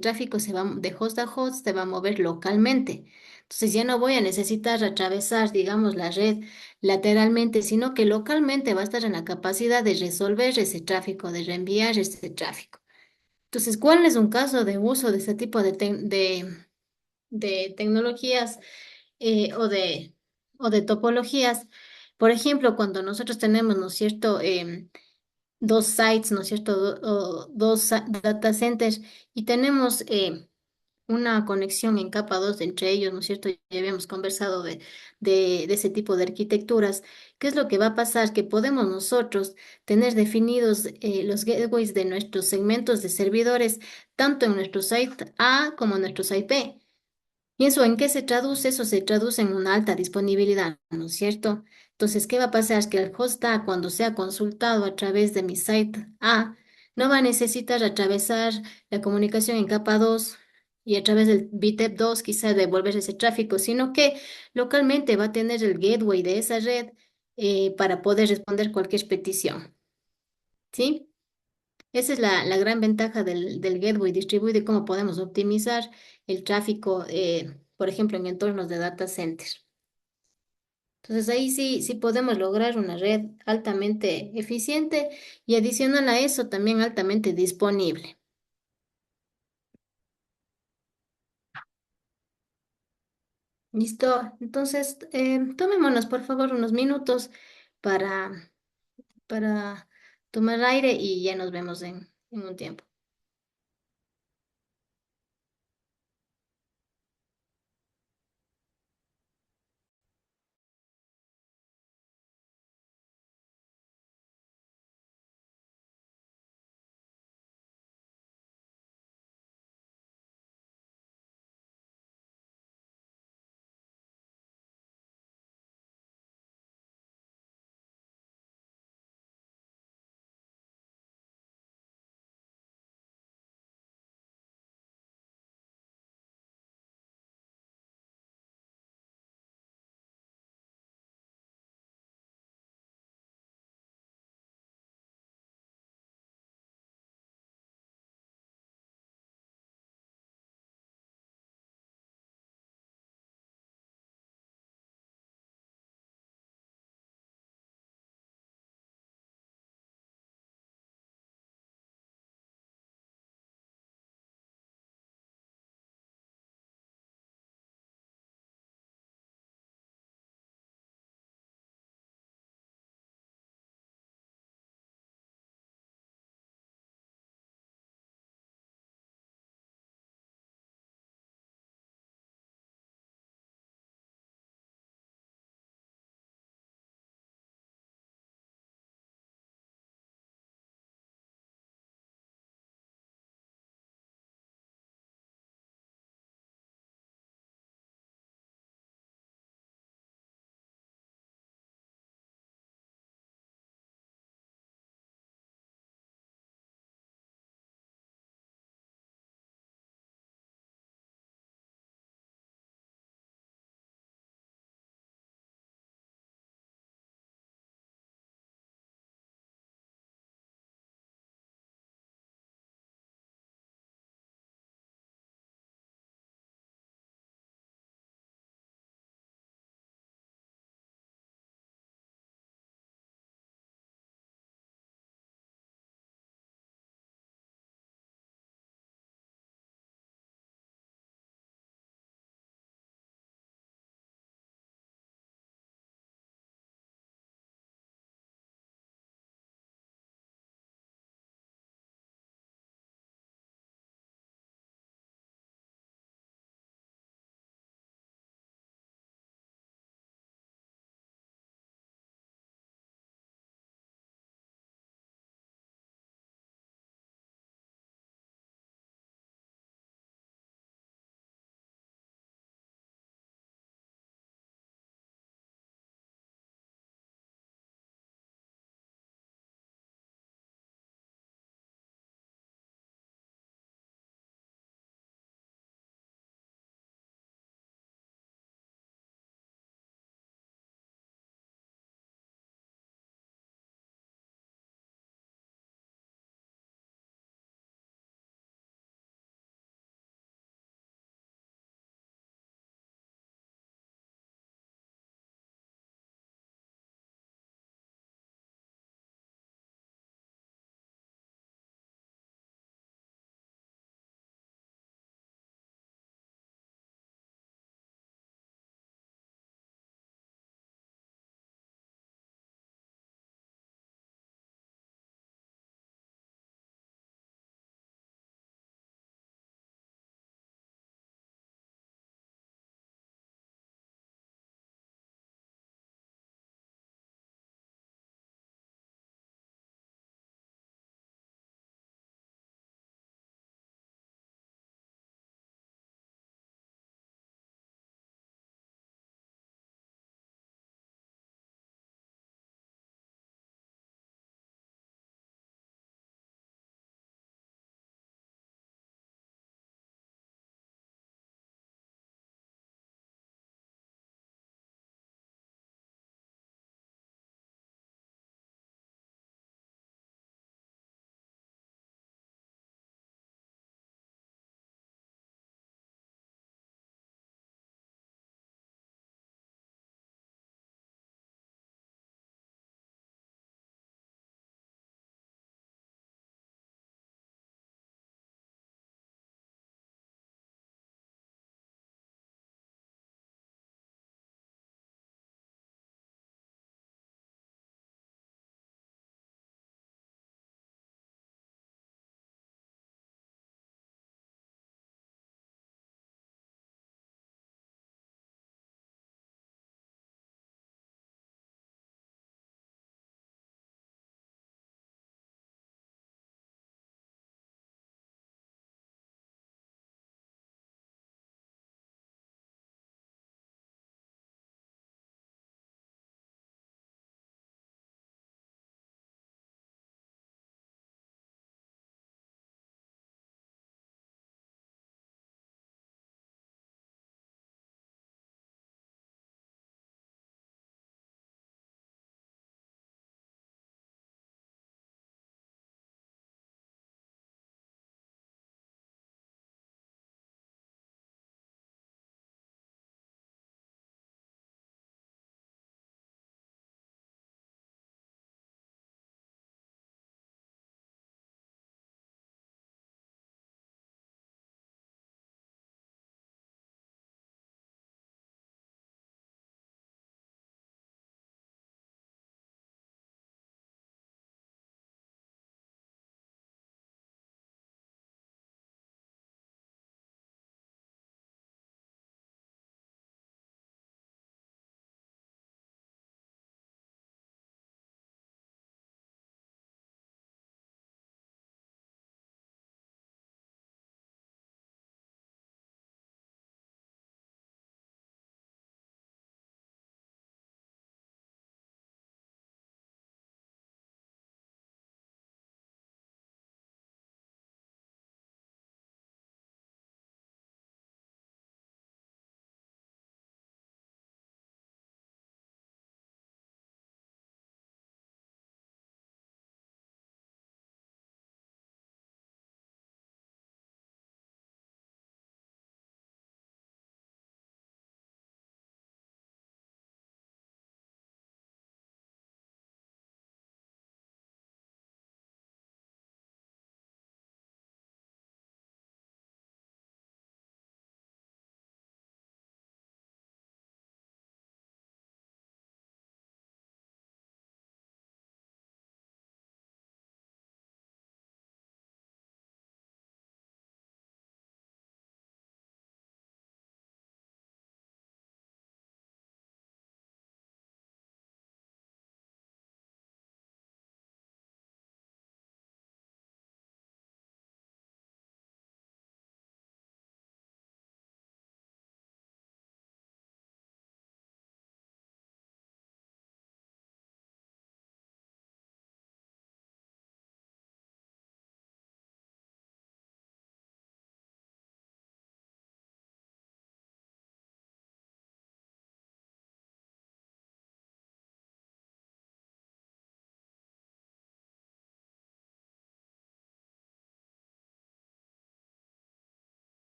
tráfico de host a host se va a mover localmente. Entonces ya no voy a necesitar atravesar, digamos, la red lateralmente, sino que localmente va a estar en la capacidad de resolver ese tráfico, de reenviar ese tráfico. Entonces, ¿cuál es un caso de uso de este tipo de tecnologías o de topologías? Por ejemplo, cuando nosotros tenemos, ¿no es cierto?, dos sites, ¿no es cierto?, data centers y tenemos una conexión en capa 2 entre ellos, ¿no es cierto? Ya habíamos conversado de ese tipo de arquitecturas. ¿Qué es lo que va a pasar? Que podemos nosotros tener definidos los gateways de nuestros segmentos de servidores, tanto en nuestro site A como en nuestro site B. ¿Y eso en qué se traduce? Eso se traduce en una alta disponibilidad, ¿no es cierto? Entonces, ¿qué va a pasar? Es que el host A, cuando sea consultado a través de mi site A, no va a necesitar atravesar la comunicación en capa 2 y a través del BTEP 2 quizá devolver ese tráfico, sino que localmente va a tener el gateway de esa red para poder responder cualquier petición, ¿sí? Esa es la gran ventaja del gateway distribuido y cómo podemos optimizar el tráfico, por ejemplo, en entornos de data center. Entonces ahí sí podemos lograr una red altamente eficiente y adicional a eso también altamente disponible. ¿Listo? Entonces, tomémonos por favor unos minutos para, para tomar aire y ya nos vemos en un tiempo.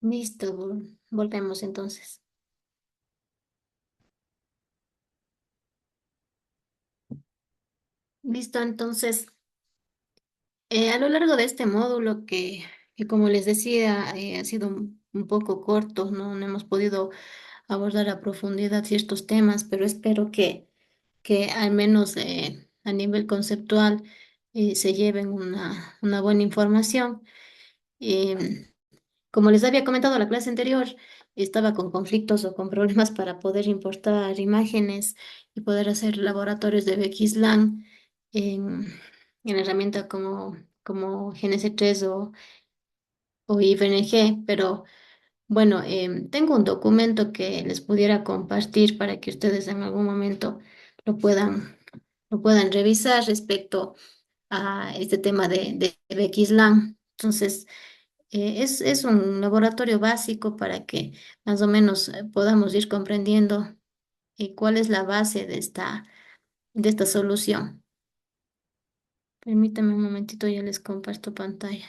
Listo, volvemos entonces. Listo, entonces, a lo largo de este módulo que como les decía, ha sido un poco corto, ¿no? No hemos podido abordar a profundidad ciertos temas, pero espero que al menos a nivel conceptual se lleven una buena información. Em, Como les había comentado la clase anterior, estaba con conflictos o con problemas para poder importar imágenes y poder hacer laboratorios de BXLAN en herramientas como GNS3 o IBNG, pero bueno, tengo un documento que les pudiera compartir para que ustedes en algún momento lo puedan, lo puedan revisar respecto a este tema de BXLAN. Entonces, es un laboratorio básico para que más o menos podamos ir comprendiendo cuál es la base de esta solución. Permítame un momentito, ya les comparto pantalla.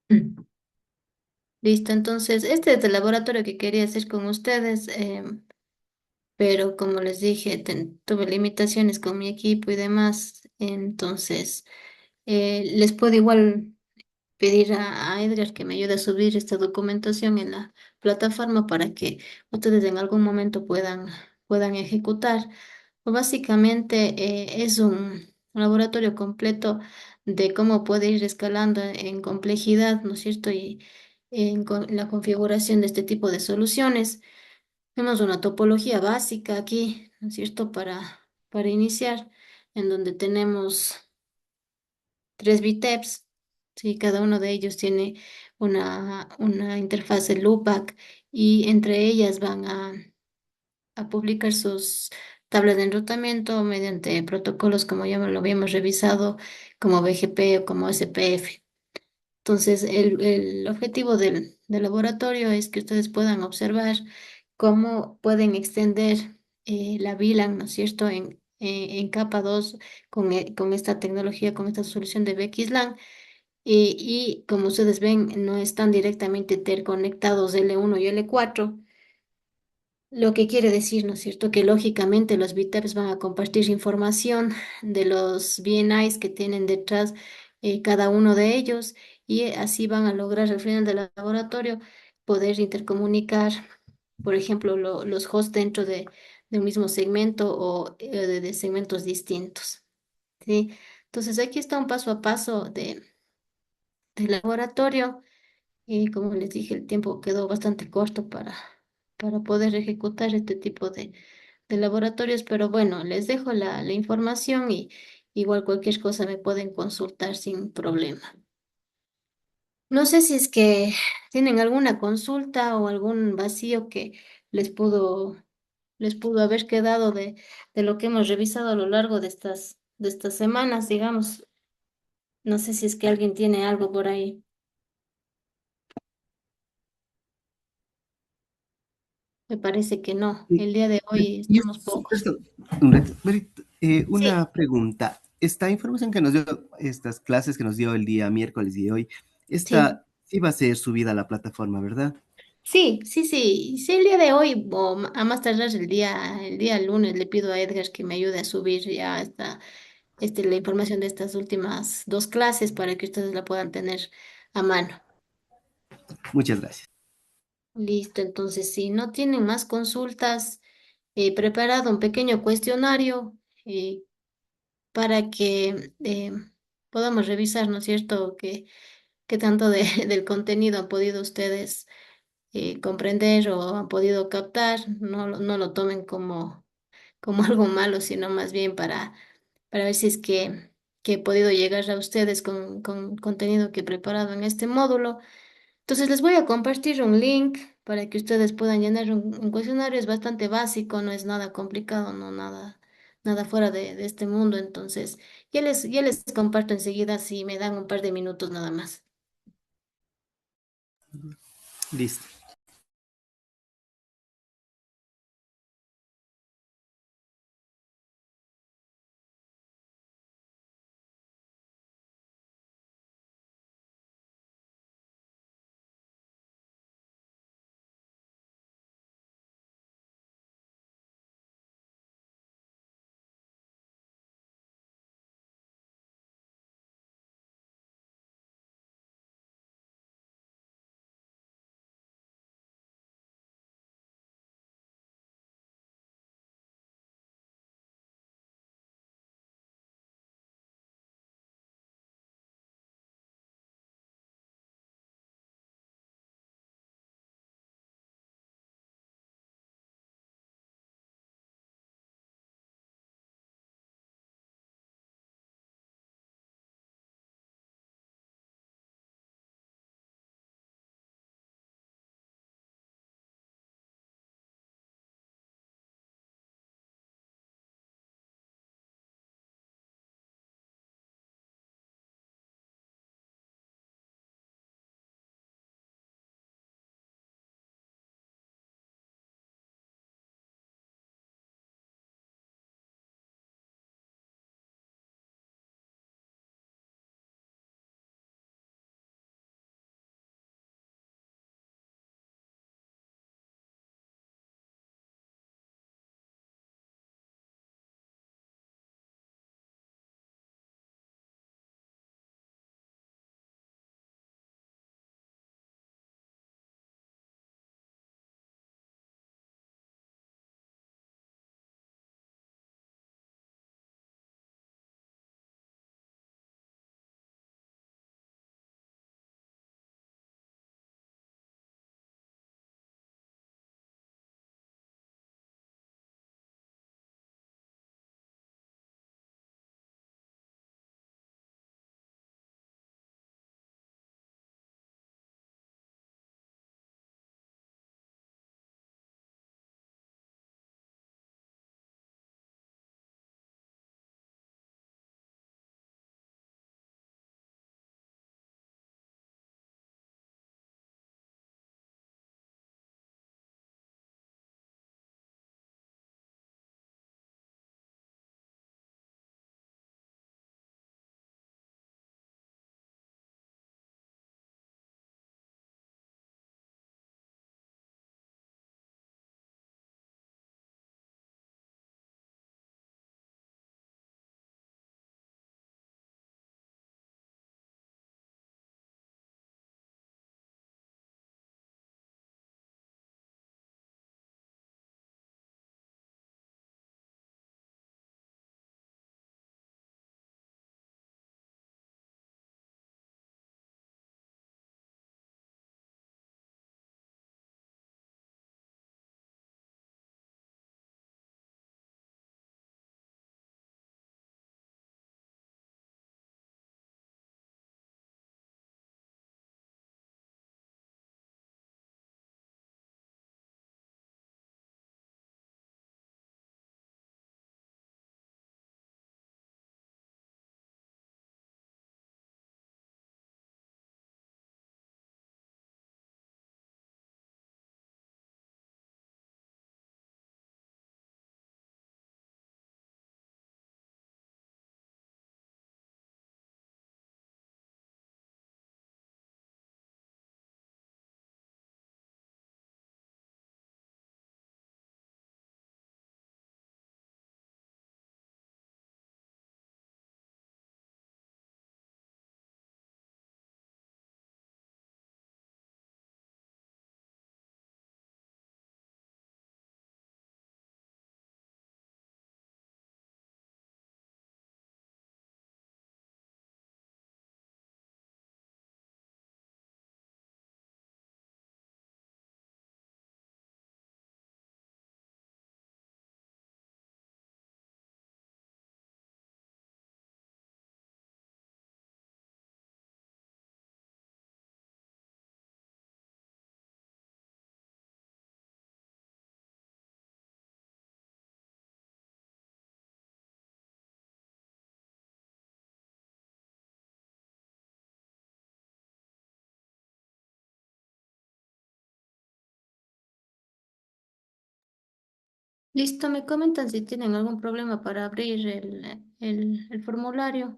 Mm. Listo, entonces este es el laboratorio que quería hacer con ustedes, pero como les dije, tuve limitaciones con mi equipo y demás, entonces les puedo igual pedir a Edgar que me ayude a subir esta documentación en la plataforma para que ustedes en algún momento puedan ejecutar. Básicamente es un laboratorio completo de cómo puede ir escalando en complejidad, ¿no es cierto? Y la configuración de este tipo de soluciones. Tenemos una topología básica aquí, ¿no es cierto? Para iniciar, en donde tenemos tres VTEPs, ¿sí? Cada uno de ellos tiene una interfase loopback y entre ellas van a publicar sus tablas de enrutamiento mediante protocolos como ya lo habíamos revisado, como BGP o como SPF. Entonces, el objetivo del laboratorio es que ustedes puedan observar cómo pueden extender la VLAN, ¿no es cierto?, en capa 2 con esta tecnología, con esta solución de VXLAN. Y como ustedes ven, no están directamente interconectados L1 y L4, lo que quiere decir, ¿no es cierto?, que lógicamente los BTEPs van a compartir información de los BNIs que tienen detrás cada uno de ellos y así van a lograr al final del laboratorio poder intercomunicar, por ejemplo, los hosts dentro de un mismo segmento o de segmentos distintos, ¿sí? Entonces aquí está un paso a paso del laboratorio. Y como les dije, el tiempo quedó bastante corto para poder ejecutar este tipo de laboratorios, pero bueno, les dejo la información y igual cualquier cosa me pueden consultar sin problema. No sé si es que tienen alguna consulta o algún vacío que les pudo, les pudo haber quedado de lo que hemos revisado a lo largo de estas semanas, digamos. No sé si es que alguien tiene algo por ahí. Me parece que no. Y, El día de hoy y estamos pocos. perdón, Sí, una pregunta. Esta información que nos dio, estas clases que nos dio el día miércoles y hoy, sí. esta sí va a ser subida a la plataforma, ¿verdad? Sí, sí, sí. Sí, el día de hoy o a más tardar el día lunes le pido a Edgar que me ayude a subir ya la información de estas últimas dos clases para que ustedes la puedan tener a mano. Muchas gracias. Listo, entonces si no tienen más consultas, he preparado un pequeño cuestionario eh, para que podamos revisar, ¿no es cierto?, qué tanto del contenido han podido ustedes comprender o han podido captar, no lo tomen como algo malo, sino más bien para ver si es que he podido llegar a ustedes con contenido que he preparado en este módulo. Entonces les voy a compartir un link para que ustedes puedan llenar un cuestionario. Es bastante básico, no es nada complicado, no nada fuera de este mundo. Entonces, ya les comparto enseguida si me dan un par de minutos nada más. Listo. Listo, me comentan si tienen algún problema para abrir el formulario.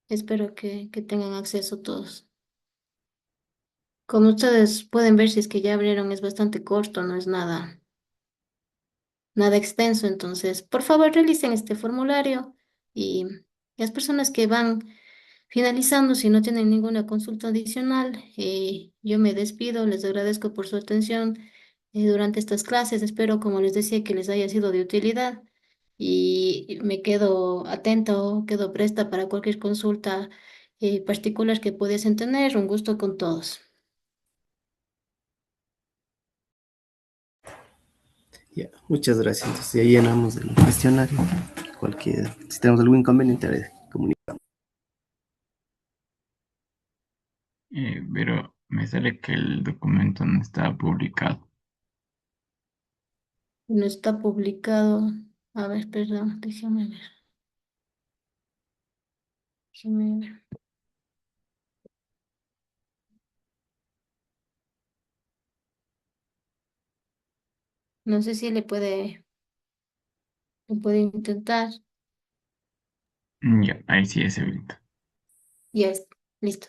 Espero que tengan acceso todos. Como ustedes pueden ver, si es que ya abrieron, es bastante corto, no es nada extenso. Entonces, por favor, realicen este formulario y las personas que van finalizando, si no tienen ninguna consulta adicional, yo me despido, les agradezco por su atención durante estas clases. Espero, como les decía, que les haya sido de utilidad y me quedo atento, quedo presta para cualquier consulta particular que pudiesen tener. Un gusto con todos. Ya, muchas gracias. Entonces, ya llenamos el cuestionario. Si tenemos algún inconveniente, comunicamos. Pero me sale que el documento no está publicado. No está publicado. A ver, perdón, déjame ver. No sé si le puede intentar. Ya, ahí sí es evento. Ya es, listo.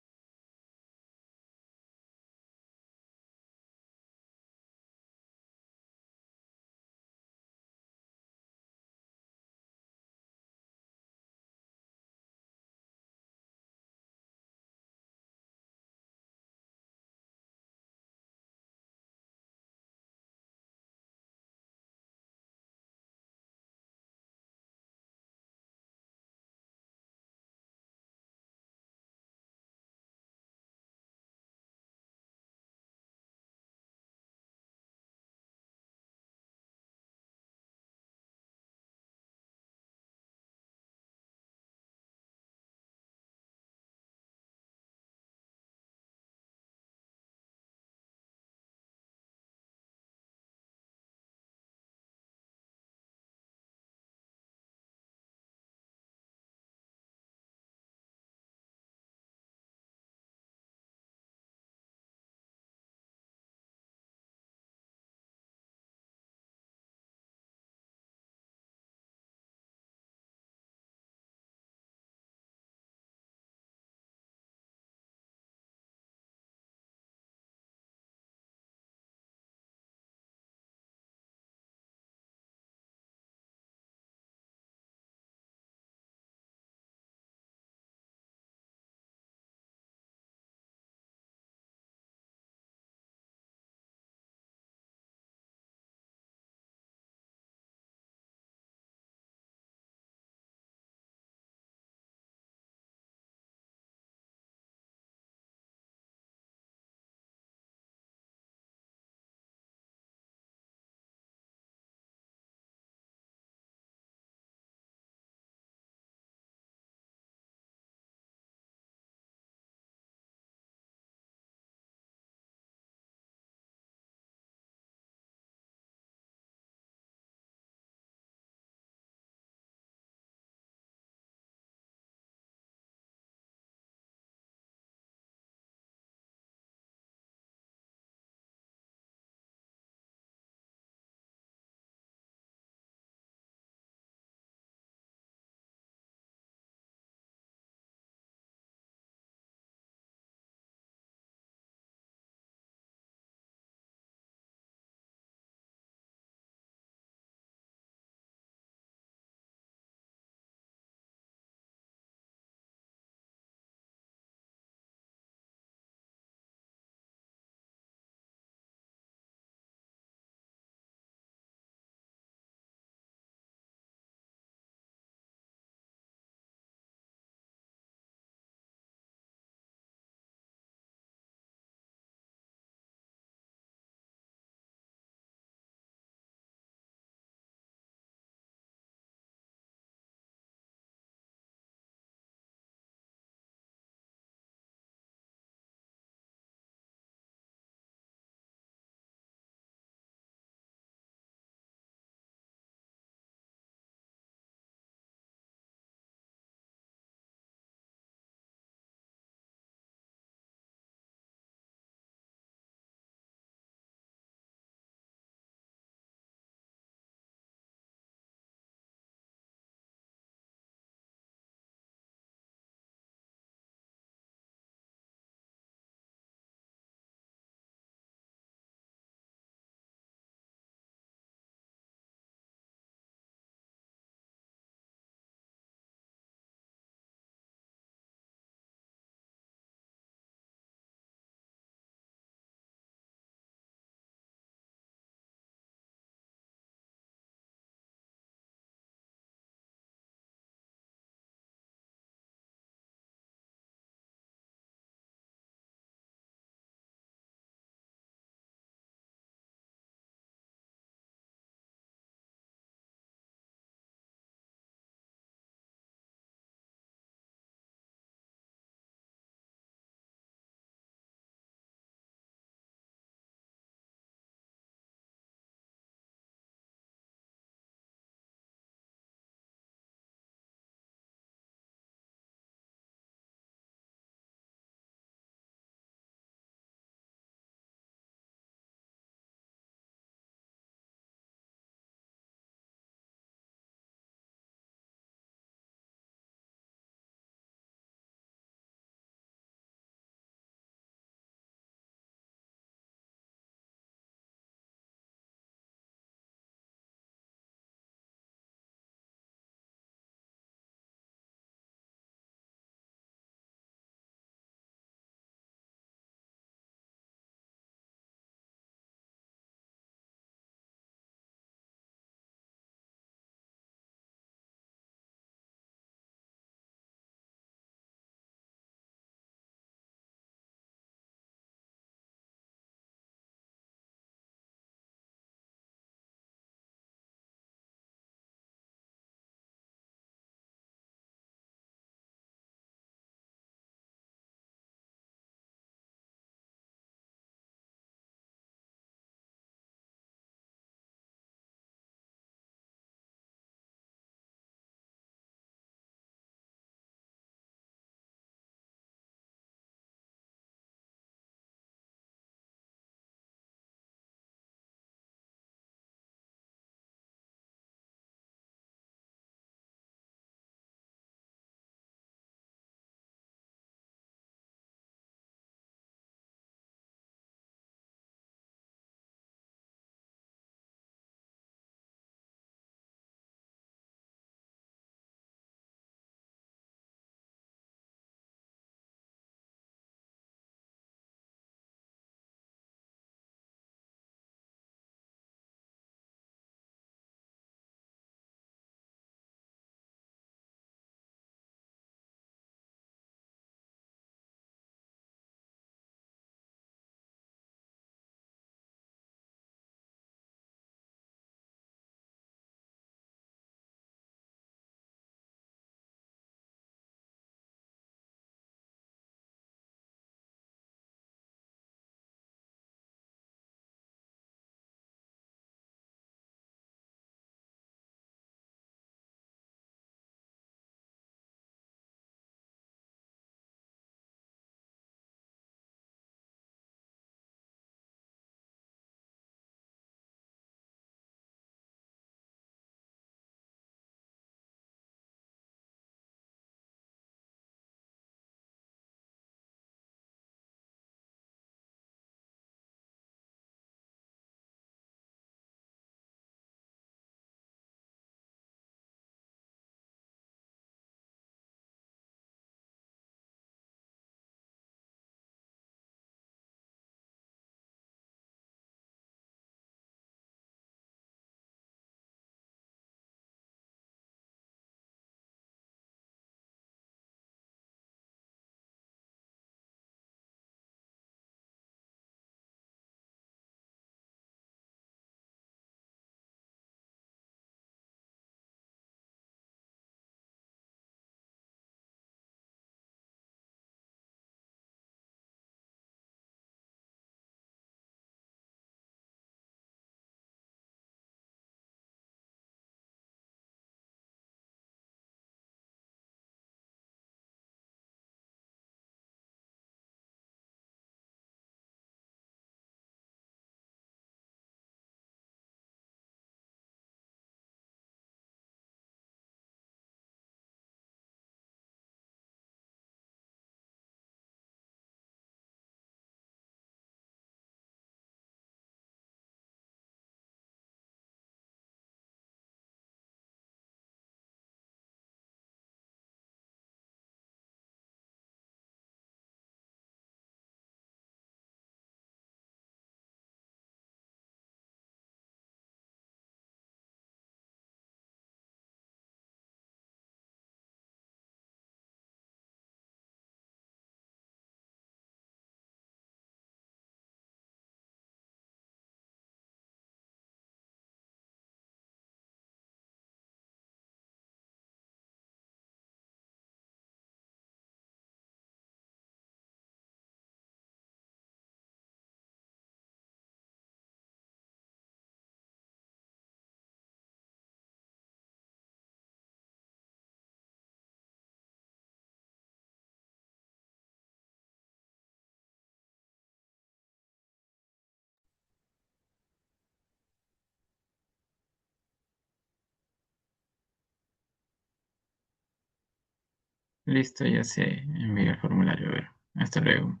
Listo, ya se envió el formulario. A ver, hasta luego.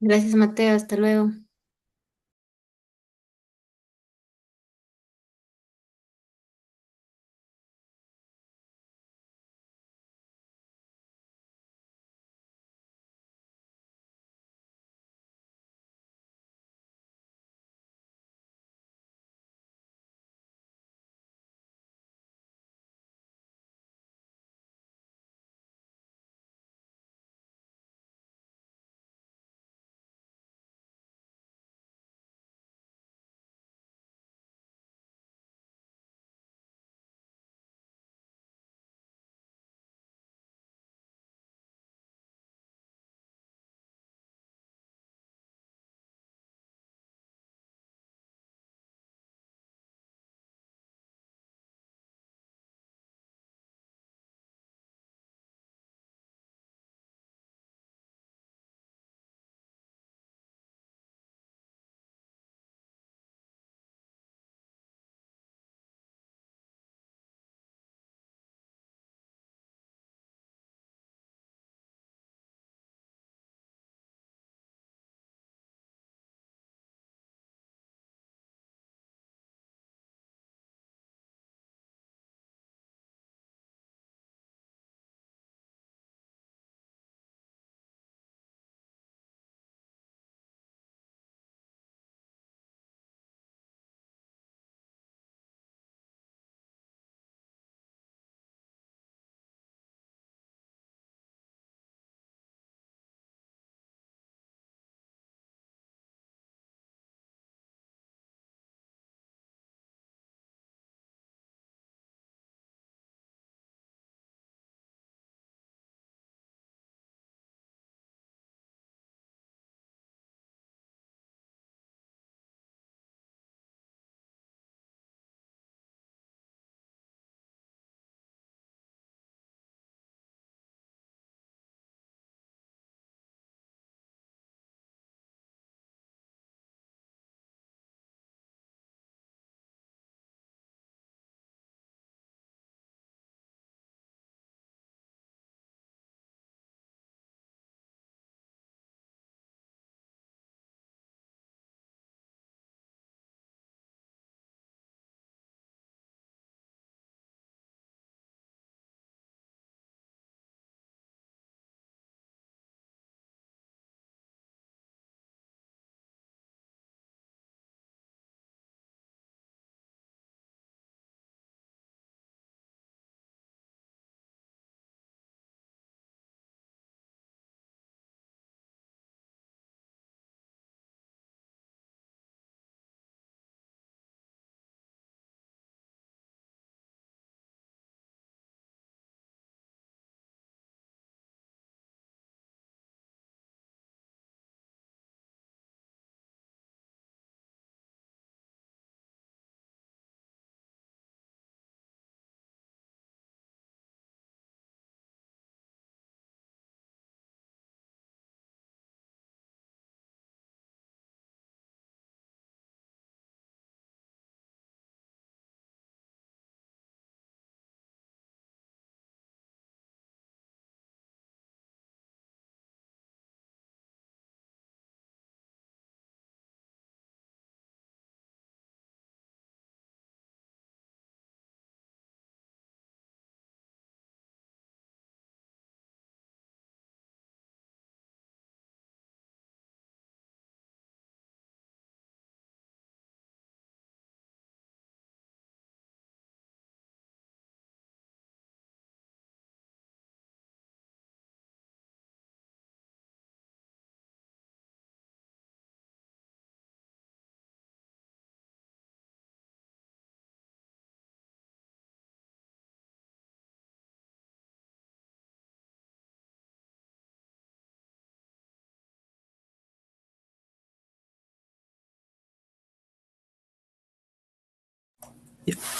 Gracias, Mateo. Hasta luego.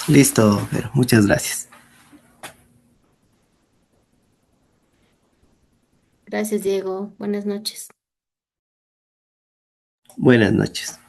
Listo, pero muchas gracias. Gracias, Diego. Buenas noches. Buenas noches.